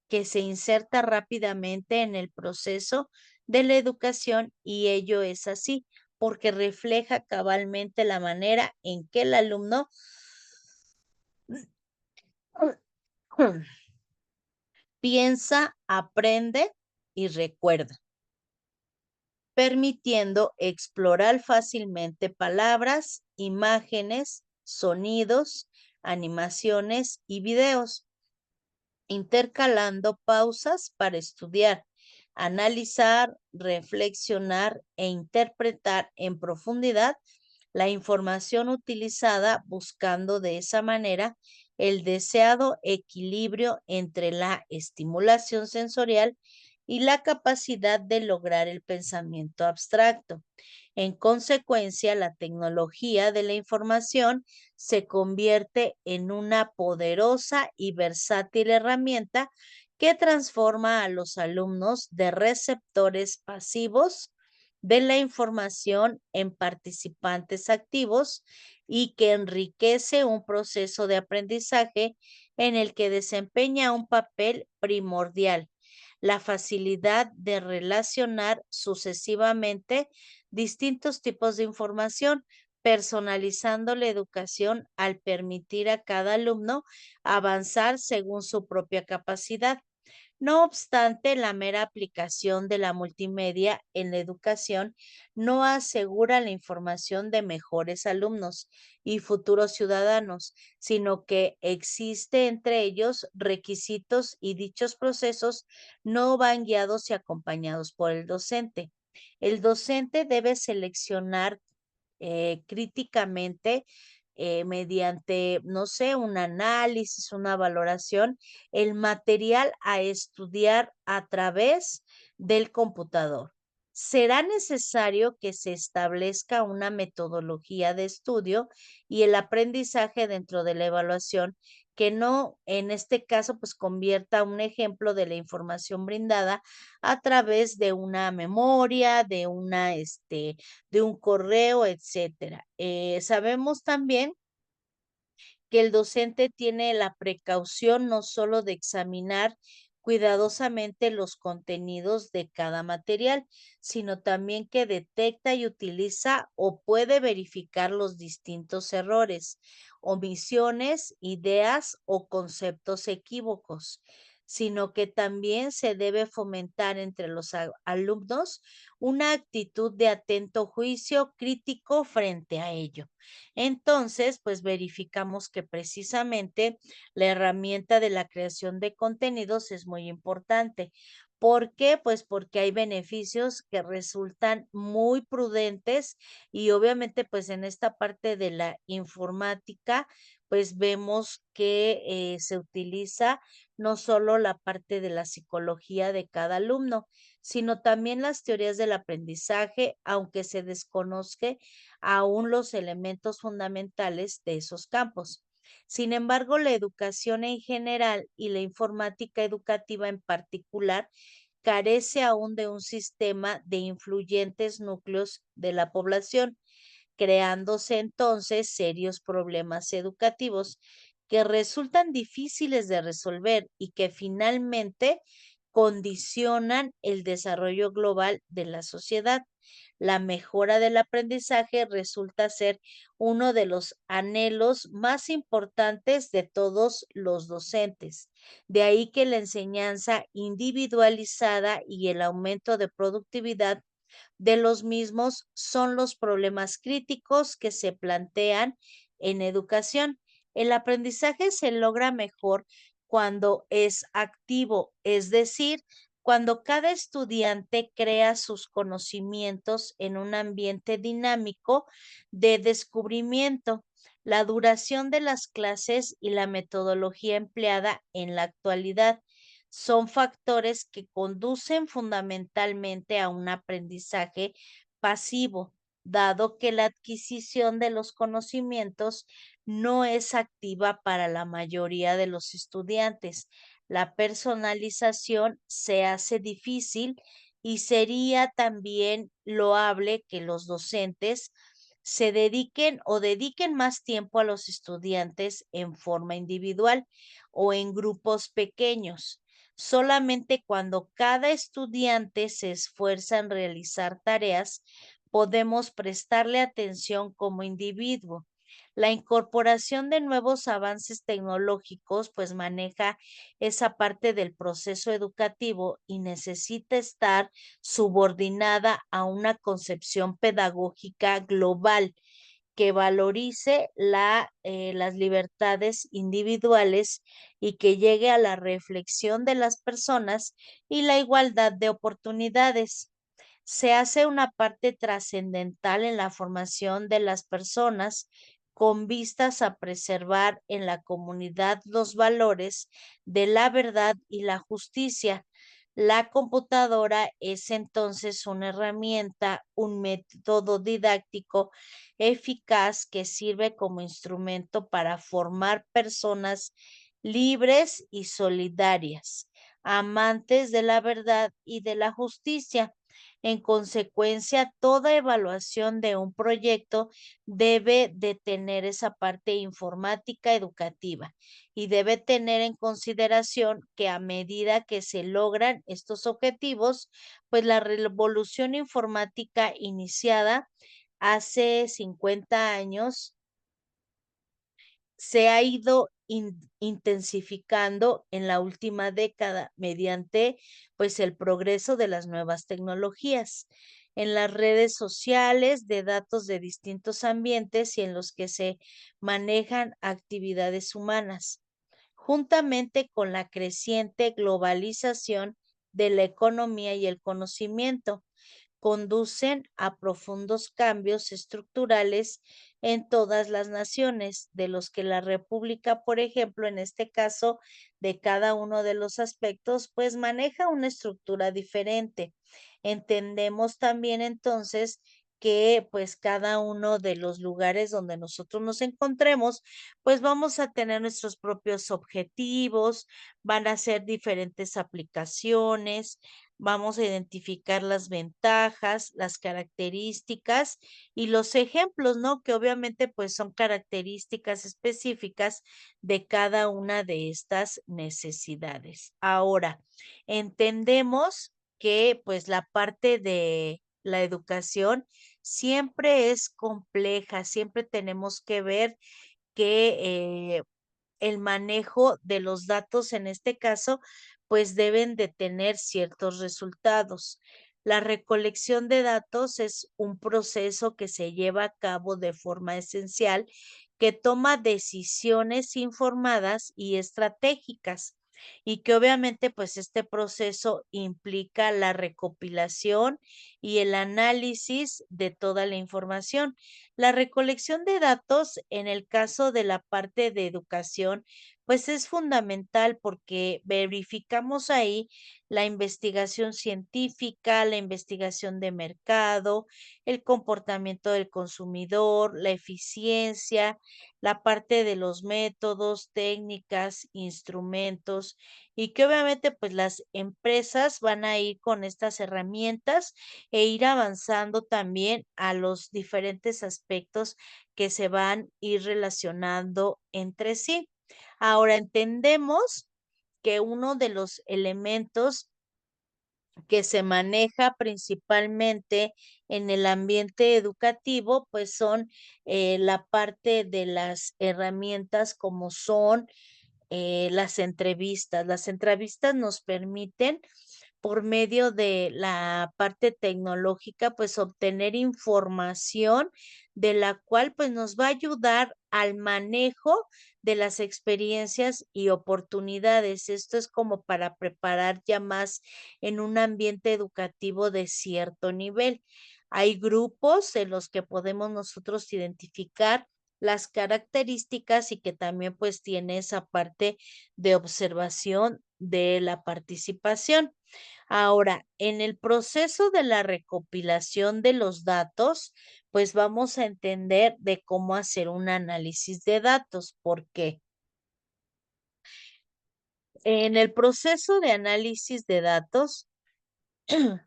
que se inserta rápidamente en el proceso de la educación y ello es así porque refleja cabalmente la manera en que el alumno piensa, aprende y recuerda, permitiendo explorar fácilmente palabras, imágenes, sonidos, animaciones y videos, intercalando pausas para estudiar, analizar, reflexionar e interpretar en profundidad la información utilizada, buscando de esa manera el deseado equilibrio entre la estimulación sensorial y la capacidad de lograr el pensamiento abstracto. En consecuencia, la tecnología de la información se convierte en una poderosa y versátil herramienta que transforma a los alumnos de receptores pasivos de la información en participantes activos y que enriquece un proceso de aprendizaje en el que desempeña un papel primordial, la facilidad de relacionar sucesivamente distintos tipos de información, personalizando la educación al permitir a cada alumno avanzar según su propia capacidad. No obstante, la mera aplicación de la multimedia en la educación no asegura la información de mejores alumnos y futuros ciudadanos, sino que existe entre ellos requisitos y dichos procesos no van guiados y acompañados por el docente. El docente debe seleccionar críticamente mediante, no sé, un análisis, una valoración, el material a estudiar a través del computador. Será necesario que se establezca una metodología de estudio y el aprendizaje dentro de la evaluación que no, en este caso, pues convierta un ejemplo de la información brindada a través de una memoria, de un correo, etcétera. Sabemos también que el docente tiene la precaución no solo de examinar cuidadosamente los contenidos de cada material, sino también que detecta y utiliza o puede verificar los distintos errores, omisiones, ideas o conceptos equívocos, sino que también se debe fomentar entre los alumnos una actitud de atento juicio crítico frente a ello. Entonces, pues verificamos que precisamente la herramienta de la creación de contenidos es muy importante. ¿Por qué? Pues porque hay beneficios que resultan muy prudentes y obviamente pues en esta parte de la informática pues vemos que se utiliza no solo la parte de la psicología de cada alumno, sino también las teorías del aprendizaje, aunque se desconozca aún los elementos fundamentales de esos campos. Sin embargo, la educación en general y la informática educativa en particular carece aún de un sistema de influyentes núcleos de la población, creándose entonces serios problemas educativos que resultan difíciles de resolver y que finalmente condicionan el desarrollo global de la sociedad. La mejora del aprendizaje resulta ser uno de los anhelos más importantes de todos los docentes. De ahí que la enseñanza individualizada y el aumento de productividad de los mismos son los problemas críticos que se plantean en educación. El aprendizaje se logra mejor cuando es activo, es decir, cuando cada estudiante crea sus conocimientos en un ambiente dinámico de descubrimiento la duración de las clases y la metodología empleada en la actualidad son factores que conducen fundamentalmente a un aprendizaje pasivo, dado que la adquisición de los conocimientos no es activa para la mayoría de los estudiantes. La personalización se hace difícil y sería también loable que los docentes se dediquen más tiempo a los estudiantes en forma individual o en grupos pequeños. Solamente cuando cada estudiante se esfuerza en realizar tareas, podemos prestarle atención como individuo. La incorporación de nuevos avances tecnológicos pues maneja esa parte del proceso educativo y necesita estar subordinada a una concepción pedagógica global que valorice las libertades individuales y que llegue a la reflexión de las personas y la igualdad de oportunidades. Se hace una parte trascendental en la formación de las personas con vistas a preservar en la comunidad los valores de la verdad y la justicia. La computadora es entonces una herramienta, un método didáctico eficaz que sirve como instrumento para formar personas libres y solidarias, amantes de la verdad y de la justicia. En consecuencia, toda evaluación de un proyecto debe de tener esa parte informática educativa y debe tener en consideración que a medida que se logran estos objetivos, pues la revolución informática iniciada hace 50 años se ha ido intensificando en la última década mediante pues el progreso de las nuevas tecnologías en las redes sociales de datos de distintos ambientes y en los que se manejan actividades humanas, juntamente con la creciente globalización de la economía y el conocimiento conducen a profundos cambios estructurales en todas las naciones, de los que la República, por ejemplo, en este caso, de cada uno de los aspectos, pues maneja una estructura diferente. Entendemos también entonces que pues cada uno de los lugares donde nosotros nos encontremos, pues vamos a tener nuestros propios objetivos, van a ser diferentes aplicaciones, vamos a identificar las ventajas, las características y los ejemplos, ¿no? Que obviamente pues son características específicas de cada una de estas necesidades. Ahora, entendemos que pues la parte de la educación siempre es compleja, siempre tenemos que ver que el manejo de los datos en este caso, pues deben de tener ciertos resultados. La recolección de datos es un proceso que se lleva a cabo de forma esencial, que toma decisiones informadas y estratégicas y que obviamente pues este proceso implica la recopilación y el análisis de toda la información. La recolección de datos en el caso de la parte de educación, pues es fundamental porque verificamos ahí la investigación científica, la investigación de mercado, el comportamiento del consumidor, la eficiencia, la parte de los métodos, técnicas, instrumentos y que obviamente pues las empresas van a ir con estas herramientas e ir avanzando también a los diferentes aspectos que se van a ir relacionando entre sí. Ahora entendemos que uno de los elementos que se maneja principalmente en el ambiente educativo, pues son la parte de las herramientas como son las entrevistas. Las entrevistas nos permiten, por medio de la parte tecnológica, pues obtener información de la cual pues nos va a ayudar al manejo de las experiencias y oportunidades. Esto es como para preparar ya más en un ambiente educativo de cierto nivel. Hay grupos en los que podemos nosotros identificar las características y que también pues tiene esa parte de observación de la participación. Ahora, en el proceso de la recopilación de los datos, pues vamos a entender de cómo hacer un análisis de datos. ¿Por qué? En el proceso de análisis de datos,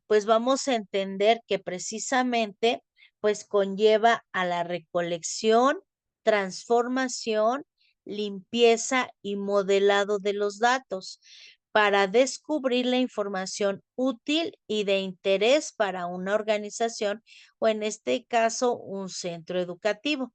pues vamos a entender que precisamente pues conlleva a la recolección, transformación, limpieza y modelado de los datos para descubrir la información útil y de interés para una organización o en este caso un centro educativo.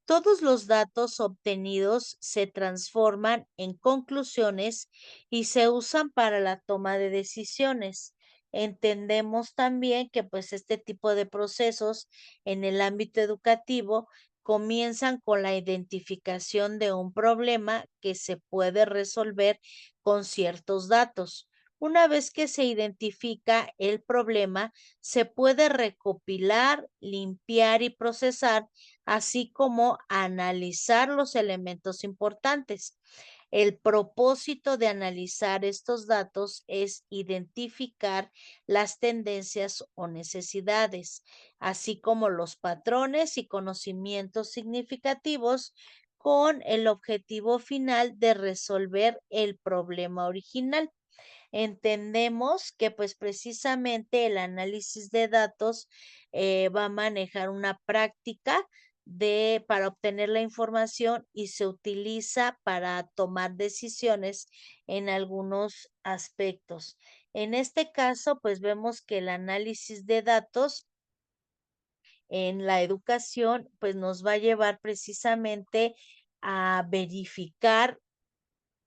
Todos los datos obtenidos se transforman en conclusiones y se usan para la toma de decisiones. Entendemos también que pues este tipo de procesos en el ámbito educativo comienzan con la identificación de un problema que se puede resolver con ciertos datos. Una vez que se identifica el problema, se puede recopilar, limpiar y procesar así como analizar los elementos importantes. El propósito de analizar estos datos es identificar las tendencias o necesidades, así como los patrones y conocimientos significativos con el objetivo final de resolver el problema original. Entendemos que pues precisamente el análisis de datos va a manejar una práctica para obtener la información y se utiliza para tomar decisiones en algunos aspectos. En este caso, pues vemos que el análisis de datos en la educación, pues nos va a llevar precisamente a verificar,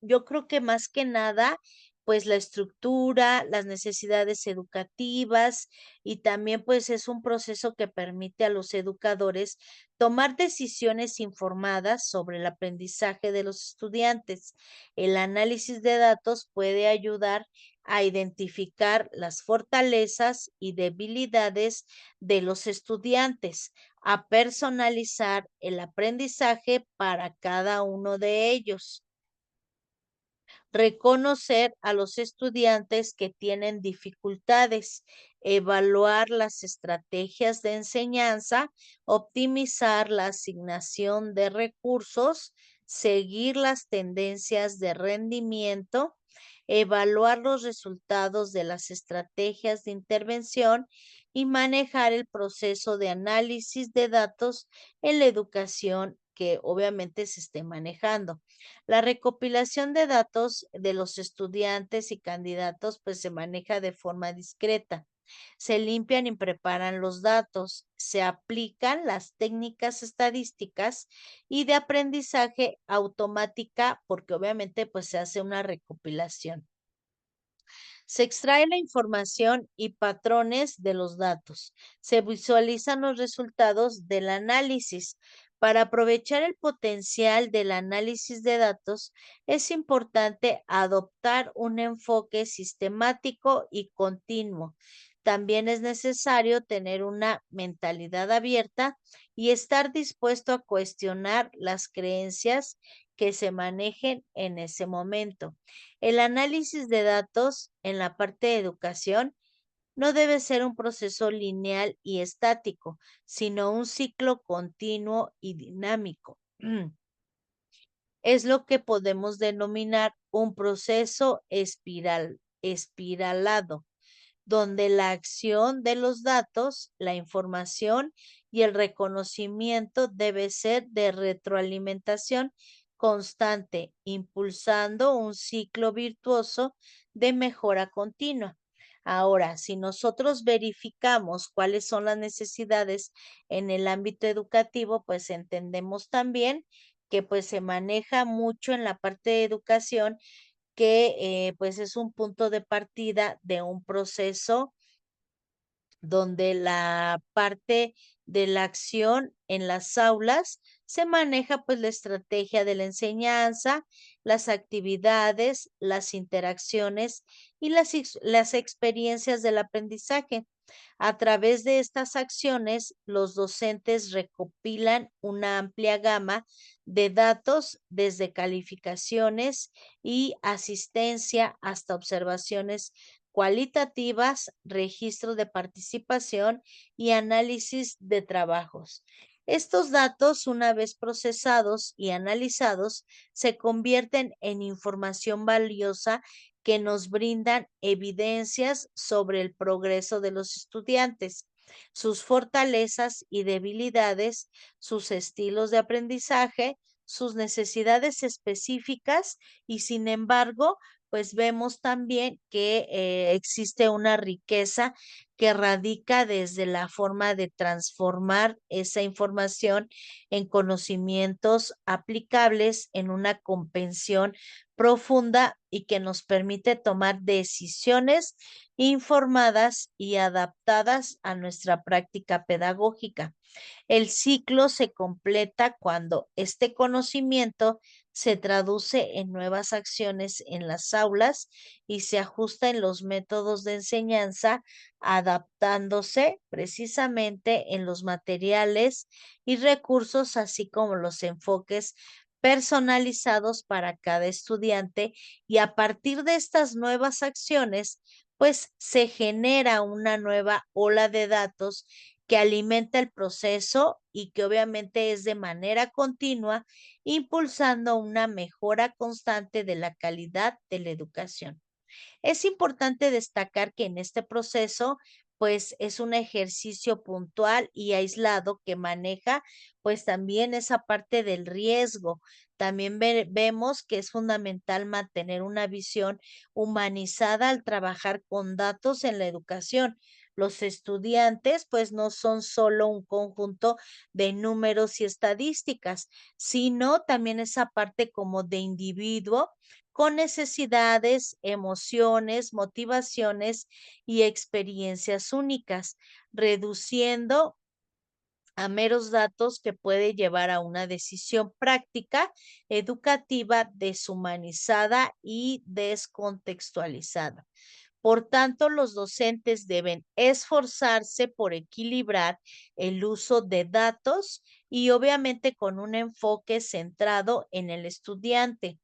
yo creo que más que nada, pues la estructura, las necesidades educativas y también pues es un proceso que permite a los educadores tomar decisiones informadas sobre el aprendizaje de los estudiantes. El análisis de datos puede ayudar a identificar las fortalezas y debilidades de los estudiantes, a personalizar el aprendizaje para cada uno de ellos, reconocer a los estudiantes que tienen dificultades, evaluar las estrategias de enseñanza, optimizar la asignación de recursos, seguir las tendencias de rendimiento, evaluar los resultados de las estrategias de intervención y manejar el proceso de análisis de datos en la educación que obviamente se esté manejando. La recopilación de datos de los estudiantes y candidatos pues se maneja de forma discreta. Se limpian y preparan los datos, se aplican las técnicas estadísticas y de aprendizaje automática porque obviamente pues se hace una recopilación. Se extrae la información y patrones de los datos. Se visualizan los resultados del análisis. Para aprovechar el potencial del análisis de datos, es importante adoptar un enfoque sistemático y continuo. También es necesario tener una mentalidad abierta y estar dispuesto a cuestionar las creencias que se manejen en ese momento. El análisis de datos en la parte de educación no debe ser un proceso lineal y estático, sino un ciclo continuo y dinámico. Es lo que podemos denominar un proceso espiralado donde la acción de los datos, la información y el reconocimiento debe ser de retroalimentación constante, impulsando un ciclo virtuoso de mejora continua. Ahora, si nosotros verificamos cuáles son las necesidades en el ámbito educativo, pues entendemos también que pues se maneja mucho en la parte de educación que pues es un punto de partida de un proceso donde la parte de la acción en las aulas se maneja pues la estrategia de la enseñanza, las actividades, las interacciones y las experiencias del aprendizaje. A través de estas acciones, los docentes recopilan una amplia gama de datos desde calificaciones y asistencia hasta observaciones cualitativas, registro de participación y análisis de trabajos. Estos datos, una vez procesados y analizados, se convierten en información valiosa que nos brindan evidencias sobre el progreso de los estudiantes, sus fortalezas y debilidades, sus estilos de aprendizaje, sus necesidades específicas y sin embargo, pues vemos también que existe una riqueza que radica desde la forma de transformar esa información en conocimientos aplicables en una comprensión profunda y que nos permite tomar decisiones informadas y adaptadas a nuestra práctica pedagógica. El ciclo se completa cuando este conocimiento se traduce en nuevas acciones en las aulas y se ajusta en los métodos de enseñanza, adaptándose precisamente en los materiales y recursos, así como los enfoques personalizados para cada estudiante. Y a partir de estas nuevas acciones, pues se genera una nueva ola de datos que alimenta el proceso y que obviamente es de manera continua, impulsando una mejora constante de la calidad de la educación. Es importante destacar que en este proceso, pues es un ejercicio puntual y aislado que maneja, pues también esa parte del riesgo. También vemos que es fundamental mantener una visión humanizada al trabajar con datos en la educación. Los estudiantes, pues no son solo un conjunto de números y estadísticas, sino también esa parte como de individuo con necesidades, emociones, motivaciones y experiencias únicas, reduciendo a meros datos que puede llevar a una decisión práctica, educativa, deshumanizada y descontextualizada. Por tanto, los docentes deben esforzarse por equilibrar el uso de datos y obviamente con un enfoque centrado en el estudiante.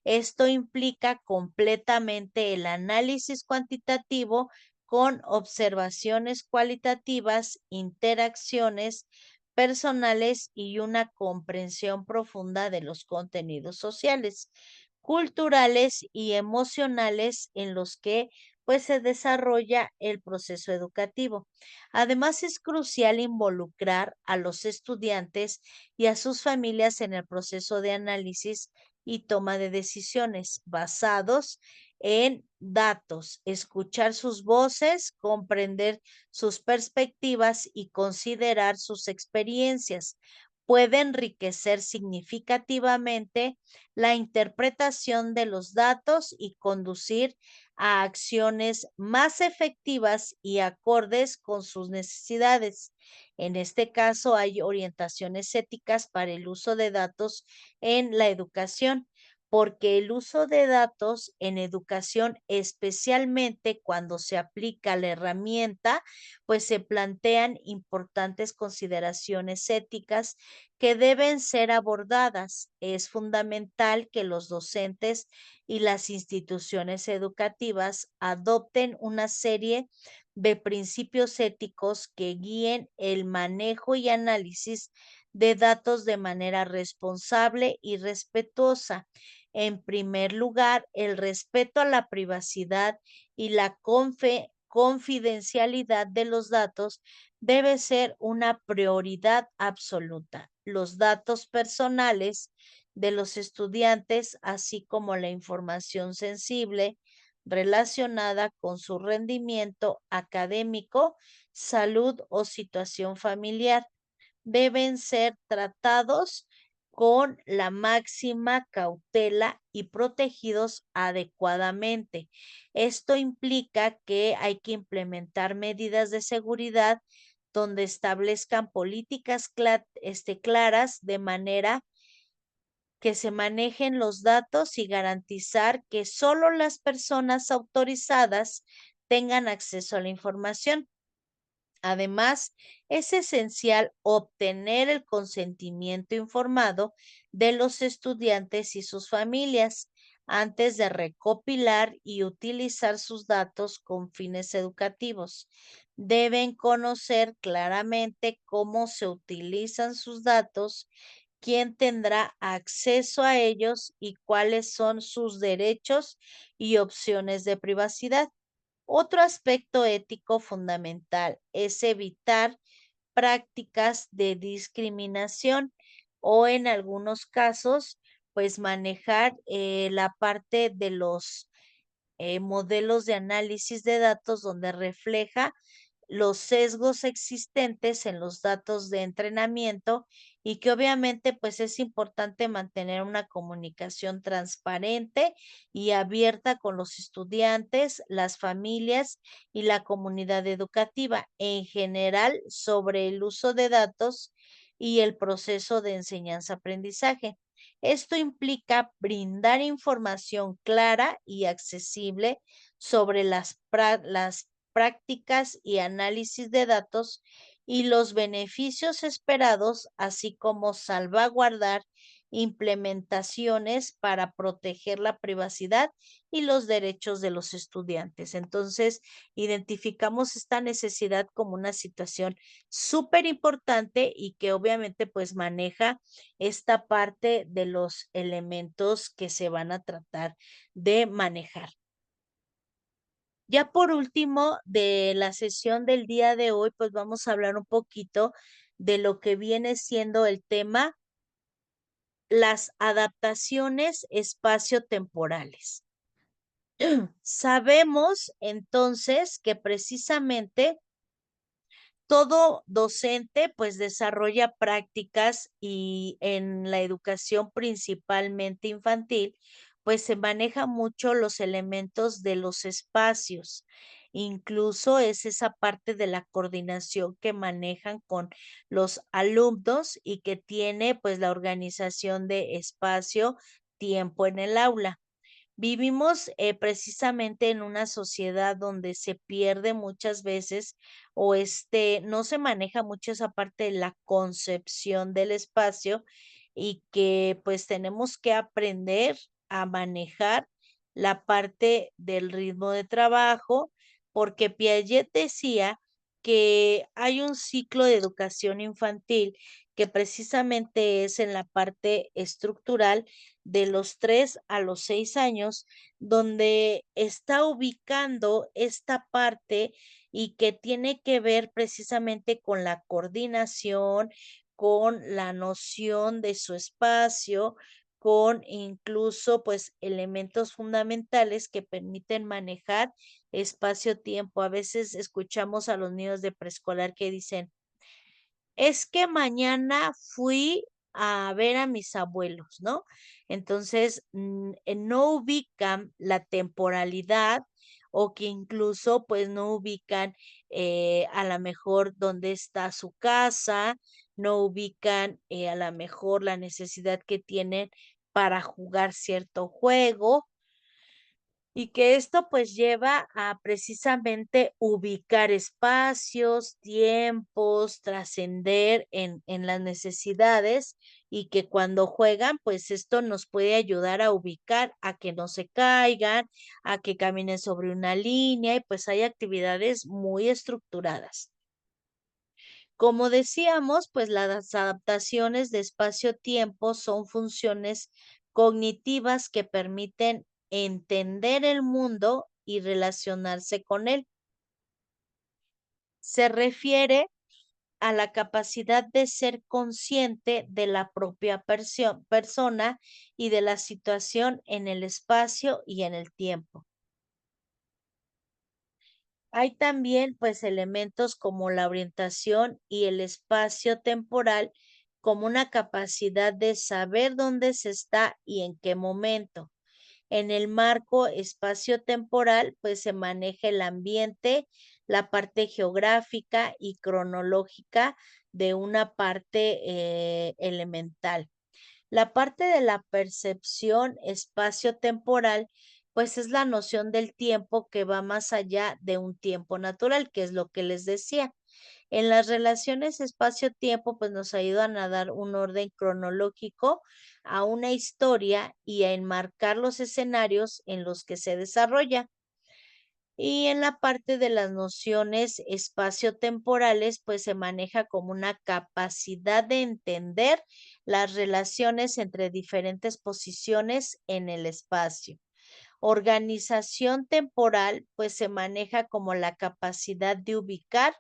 Esto implica completamente el análisis cuantitativo con observaciones cualitativas, interacciones personales y una comprensión profunda de los contenidos sociales, culturales y emocionales en los que pues se desarrolla el proceso educativo. Además, es crucial involucrar a los estudiantes y a sus familias en el proceso de análisis y toma de decisiones basados en datos, escuchar sus voces, comprender sus perspectivas y considerar sus experiencias. Puede enriquecer significativamente la interpretación de los datos y conducir a acciones más efectivas y acordes con sus necesidades. En este caso, hay orientaciones éticas para el uso de datos en la educación, porque el uso de datos en educación, especialmente cuando se aplica la herramienta, pues se plantean importantes consideraciones éticas que deben ser abordadas. Es fundamental que los docentes y las instituciones educativas adopten una serie de principios éticos que guíen el manejo y análisis de datos de manera responsable y respetuosa. En primer lugar, el respeto a la privacidad y la confidencialidad de los datos debe ser una prioridad absoluta. Los datos personales de los estudiantes, así como la información sensible relacionada con su rendimiento académico, salud o situación familiar, deben ser tratados con la máxima cautela y protegidos adecuadamente. Esto implica que hay que implementar medidas de seguridad donde establezcan políticas claras de manera que se manejen los datos y garantizar que solo las personas autorizadas tengan acceso a la información. Además, es esencial obtener el consentimiento informado de los estudiantes y sus familias antes de recopilar y utilizar sus datos con fines educativos. Deben conocer claramente cómo se utilizan sus datos, quién tendrá acceso a ellos y cuáles son sus derechos y opciones de privacidad. Otro aspecto ético fundamental es evitar prácticas de discriminación o en algunos casos, pues manejar la parte de los modelos de análisis de datos donde refleja los sesgos existentes en los datos de entrenamiento y que obviamente pues es importante mantener una comunicación transparente y abierta con los estudiantes, las familias y la comunidad educativa en general sobre el uso de datos y el proceso de enseñanza-aprendizaje. Esto implica brindar información clara y accesible sobre las prácticas y análisis de datos y los beneficios esperados, así como salvaguardar implementaciones para proteger la privacidad y los derechos de los estudiantes. Entonces, identificamos esta necesidad como una situación súper importante y que obviamente pues maneja esta parte de los elementos que se van a tratar de manejar. Ya por último, de la sesión del día de hoy, pues vamos a hablar un poquito de lo que viene siendo el tema, las adaptaciones espaciotemporales. Sabemos entonces que precisamente todo docente pues desarrolla prácticas y en la educación principalmente infantil, pues se maneja mucho los elementos de los espacios. Incluso es esa parte de la coordinación que manejan con los alumnos y que tiene pues la organización de espacio, tiempo en el aula. Vivimos precisamente en una sociedad donde se pierde muchas veces o no se maneja mucho esa parte de la concepción del espacio y que pues tenemos que aprender a manejar la parte del ritmo de trabajo, porque Piaget decía que hay un ciclo de educación infantil que precisamente es en la parte estructural de los 3 a los 6 años, donde está ubicando esta parte y que tiene que ver precisamente con la coordinación, con la noción de su espacio, con incluso pues elementos fundamentales que permiten manejar espacio-tiempo. A veces escuchamos a los niños de preescolar que dicen, es que mañana fui a ver a mis abuelos, ¿no? Entonces, no ubican la temporalidad o que incluso pues no ubican a la mejor dónde está su casa, no ubican a la mejor la necesidad que tienen para jugar cierto juego y que esto pues lleva a precisamente ubicar espacios, tiempos, trascender en las necesidades y que cuando juegan pues esto nos puede ayudar a ubicar, a que no se caigan, a que caminen sobre una línea y pues hay actividades muy estructuradas. Como decíamos, pues las adaptaciones de espacio-tiempo son funciones cognitivas que permiten entender el mundo y relacionarse con él. Se refiere a la capacidad de ser consciente de la propia persona y de la situación en el espacio y en el tiempo. Hay también, pues, elementos como la orientación y el espacio temporal como una capacidad de saber dónde se está y en qué momento. En el marco espacio-temporal, pues se maneja el ambiente, la parte geográfica y cronológica de una parte elemental. La parte de la percepción espacio-temporal, pues es la noción del tiempo que va más allá de un tiempo natural, que es lo que les decía. En las relaciones espacio-tiempo, pues nos ayudan a dar un orden cronológico a una historia y a enmarcar los escenarios en los que se desarrolla. Y en la parte de las nociones espaciotemporales, pues se maneja como una capacidad de entender las relaciones entre diferentes posiciones en el espacio. Organización temporal, pues se maneja como la capacidad de ubicar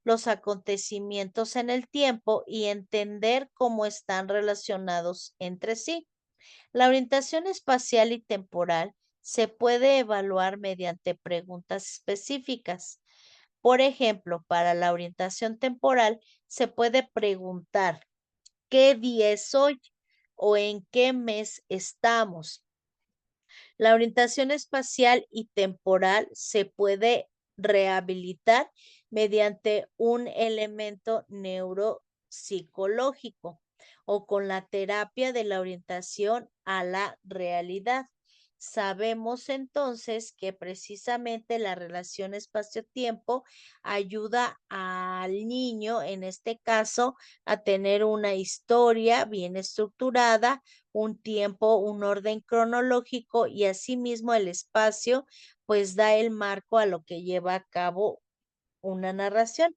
los acontecimientos en el tiempo y entender cómo están relacionados entre sí. La orientación espacial y temporal se puede evaluar mediante preguntas específicas. Por ejemplo, para la orientación temporal se puede preguntar ¿qué día es hoy? ¿O en qué mes estamos? La orientación espacial y temporal se puede rehabilitar mediante un elemento neuropsicológico o con la terapia de la orientación a la realidad. Sabemos entonces que precisamente la relación espacio-tiempo ayuda al niño, en este caso, a tener una historia bien estructurada, un tiempo, un orden cronológico y asimismo el espacio, pues da el marco a lo que lleva a cabo una narración.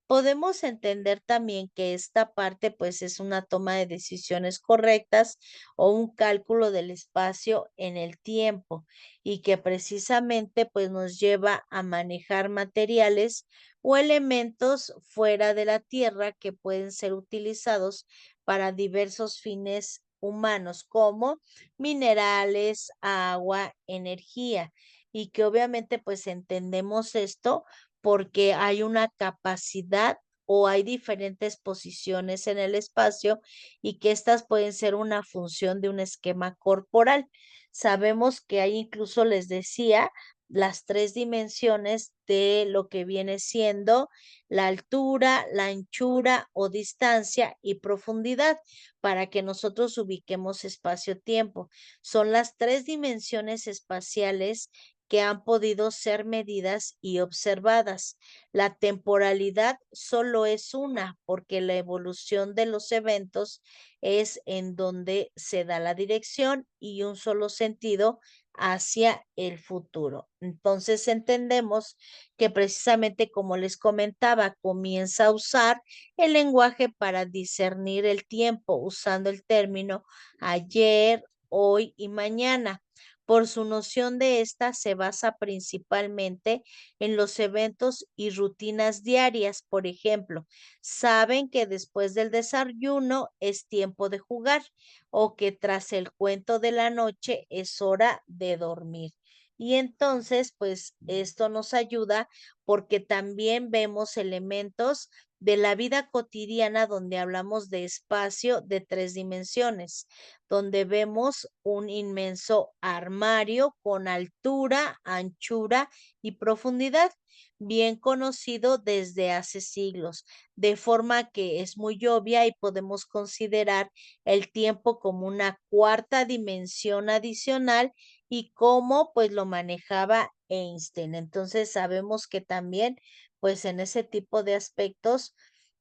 Podemos entender también que esta parte pues es una toma de decisiones correctas o un cálculo del espacio en el tiempo y que precisamente pues nos lleva a manejar materiales o elementos fuera de la Tierra que pueden ser utilizados para diversos fines humanos como minerales, agua, energía y que obviamente pues entendemos esto porque hay una capacidad o hay diferentes posiciones en el espacio y que estas pueden ser una función de un esquema corporal. Sabemos que hay incluso, les decía, las tres dimensiones de lo que viene siendo la altura, la anchura o distancia y profundidad para que nosotros ubiquemos espacio-tiempo. Son las tres dimensiones espaciales que han podido ser medidas y observadas. La temporalidad solo es una, porque la evolución de los eventos es en donde se da la dirección y un solo sentido hacia el futuro. Entonces entendemos que precisamente como les comentaba, comienza a usar el lenguaje para discernir el tiempo usando el término ayer, hoy y mañana. Por su noción de esta se basa principalmente en los eventos y rutinas diarias. Por ejemplo, saben que después del desayuno es tiempo de jugar o que tras el cuento de la noche es hora de dormir. Y entonces, pues esto nos ayuda porque también vemos elementos de la vida cotidiana donde hablamos de espacio de tres dimensiones donde vemos un inmenso armario con altura, anchura y profundidad, bien conocido desde hace siglos, de forma que es muy obvia y podemos considerar el tiempo como una cuarta dimensión adicional y cómo pues lo manejaba Einstein. Entonces sabemos que también pues en ese tipo de aspectos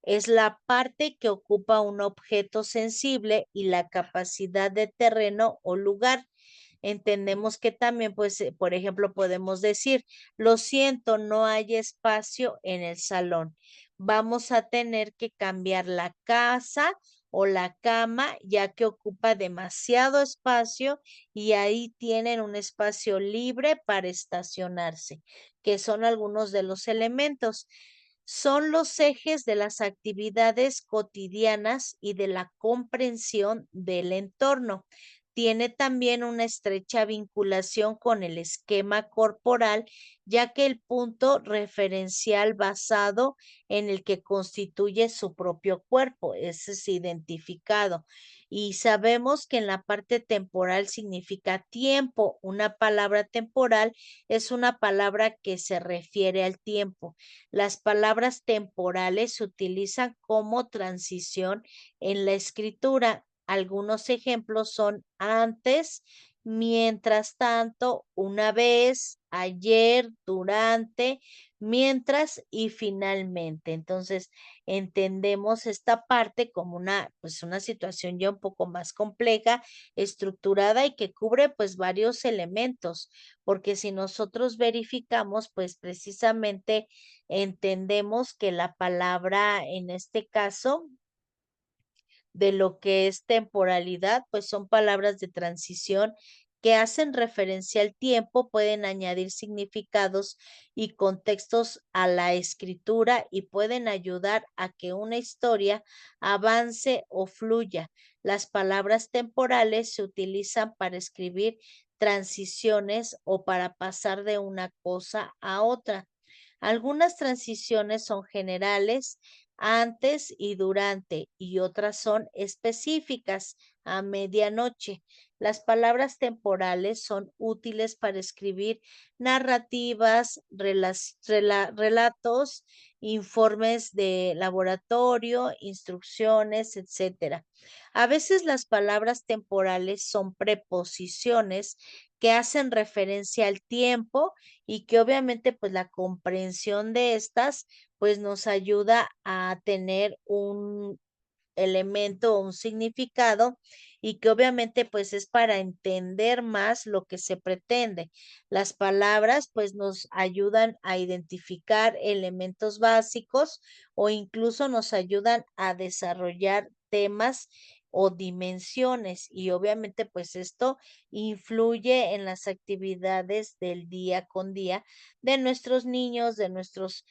es la parte que ocupa un objeto sensible y la capacidad de terreno o lugar. Entendemos que también, pues, por ejemplo, podemos decir, lo siento, no hay espacio en el salón. Vamos a tener que cambiar la casa o la cama, ya que ocupa demasiado espacio y ahí tienen un espacio libre para estacionarse, que son algunos de los elementos. Son los ejes de las actividades cotidianas y de la comprensión del entorno. Tiene también una estrecha vinculación con el esquema corporal, ya que el punto referencial basado en el que constituye su propio cuerpo es identificado. Y sabemos que en la parte temporal significa tiempo. Una palabra temporal es una palabra que se refiere al tiempo. Las palabras temporales se utilizan como transición en la escritura. Algunos ejemplos son antes, mientras tanto, una vez, ayer, durante, mientras y finalmente. Entonces, entendemos esta parte como pues una situación ya un poco más compleja, estructurada y que cubre pues varios elementos, porque si nosotros verificamos, pues precisamente entendemos que la palabra en este caso de lo que es temporalidad, pues son palabras de transición que hacen referencia al tiempo, pueden añadir significados y contextos a la escritura y pueden ayudar a que una historia avance o fluya. Las palabras temporales se utilizan para escribir transiciones o para pasar de una cosa a otra. Algunas transiciones son generales, antes y durante, y otras son específicas, a medianoche. Las palabras temporales son útiles para escribir narrativas, relatos, informes de laboratorio, instrucciones, etcétera. A veces las palabras temporales son preposiciones que hacen referencia al tiempo y que obviamente pues la comprensión de estas pues nos ayuda a tener un elemento o un significado y que obviamente pues es para entender más lo que se pretende. Las palabras pues nos ayudan a identificar elementos básicos o incluso nos ayudan a desarrollar temas o dimensiones y obviamente pues esto influye en las actividades del día con día de nuestros niños, de nuestros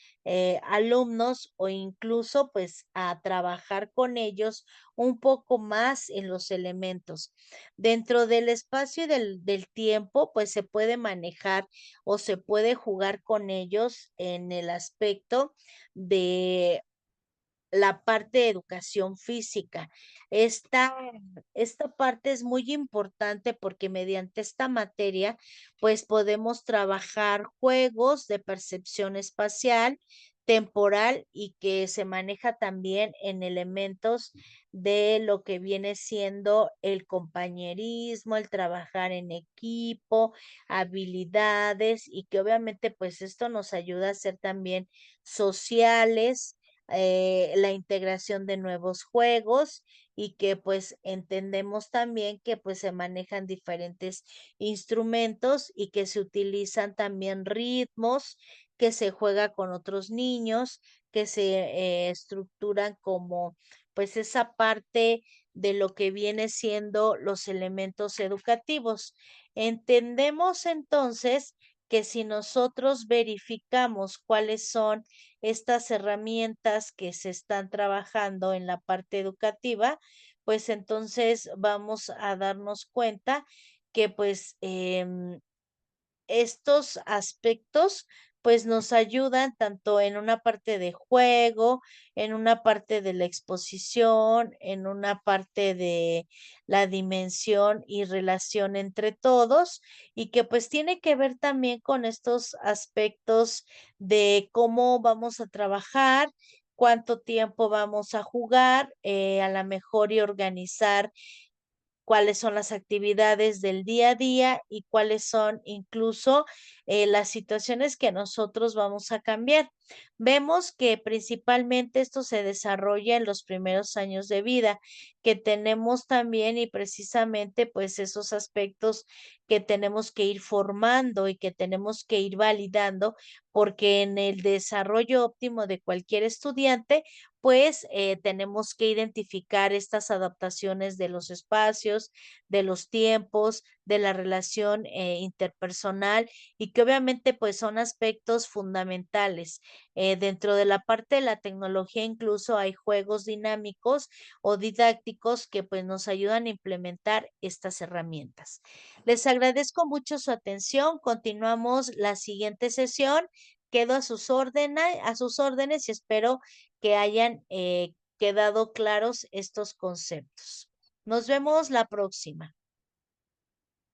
alumnos o incluso pues a trabajar con ellos un poco más en los elementos. Dentro del espacio y del tiempo pues se puede manejar o se puede jugar con ellos en el aspecto de la parte de educación física. Esta, esta parte es muy importante porque mediante esta materia, pues podemos trabajar juegos de percepción espacial, temporal y que se maneja también en elementos de lo que viene siendo el compañerismo, el trabajar en equipo, habilidades y que obviamente pues esto nos ayuda a ser también sociales, la integración de nuevos juegos y que pues entendemos también que pues se manejan diferentes instrumentos y que se utilizan también ritmos, que se juega con otros niños, que se estructuran como pues esa parte de lo que viene siendo los elementos educativos. Entendemos entonces que si nosotros verificamos cuáles son estas herramientas que se están trabajando en la parte educativa, pues entonces vamos a darnos cuenta que pues estos aspectos pues nos ayudan tanto en una parte de juego, en una parte de la exposición, en una parte de la dimensión y relación entre todos y que pues tiene que ver también con estos aspectos de cómo vamos a trabajar, cuánto tiempo vamos a jugar, a la mejor y organizar cuáles son las actividades del día a día y cuáles son incluso las situaciones que nosotros vamos a cambiar. Vemos que principalmente esto se desarrolla en los primeros años de vida, que tenemos también y precisamente pues esos aspectos que tenemos que ir formando y que tenemos que ir validando, porque en el desarrollo óptimo de cualquier estudiante, pues tenemos que identificar estas adaptaciones de los espacios, de los tiempos, de la relación interpersonal y que obviamente pues son aspectos fundamentales. Dentro de la parte de la tecnología incluso hay juegos dinámicos o didácticos que pues nos ayudan a implementar estas herramientas. Les agradezco mucho su atención. Continuamos la siguiente sesión. Quedo a sus órdenes y espero que hayan quedado claros estos conceptos. Nos vemos la próxima.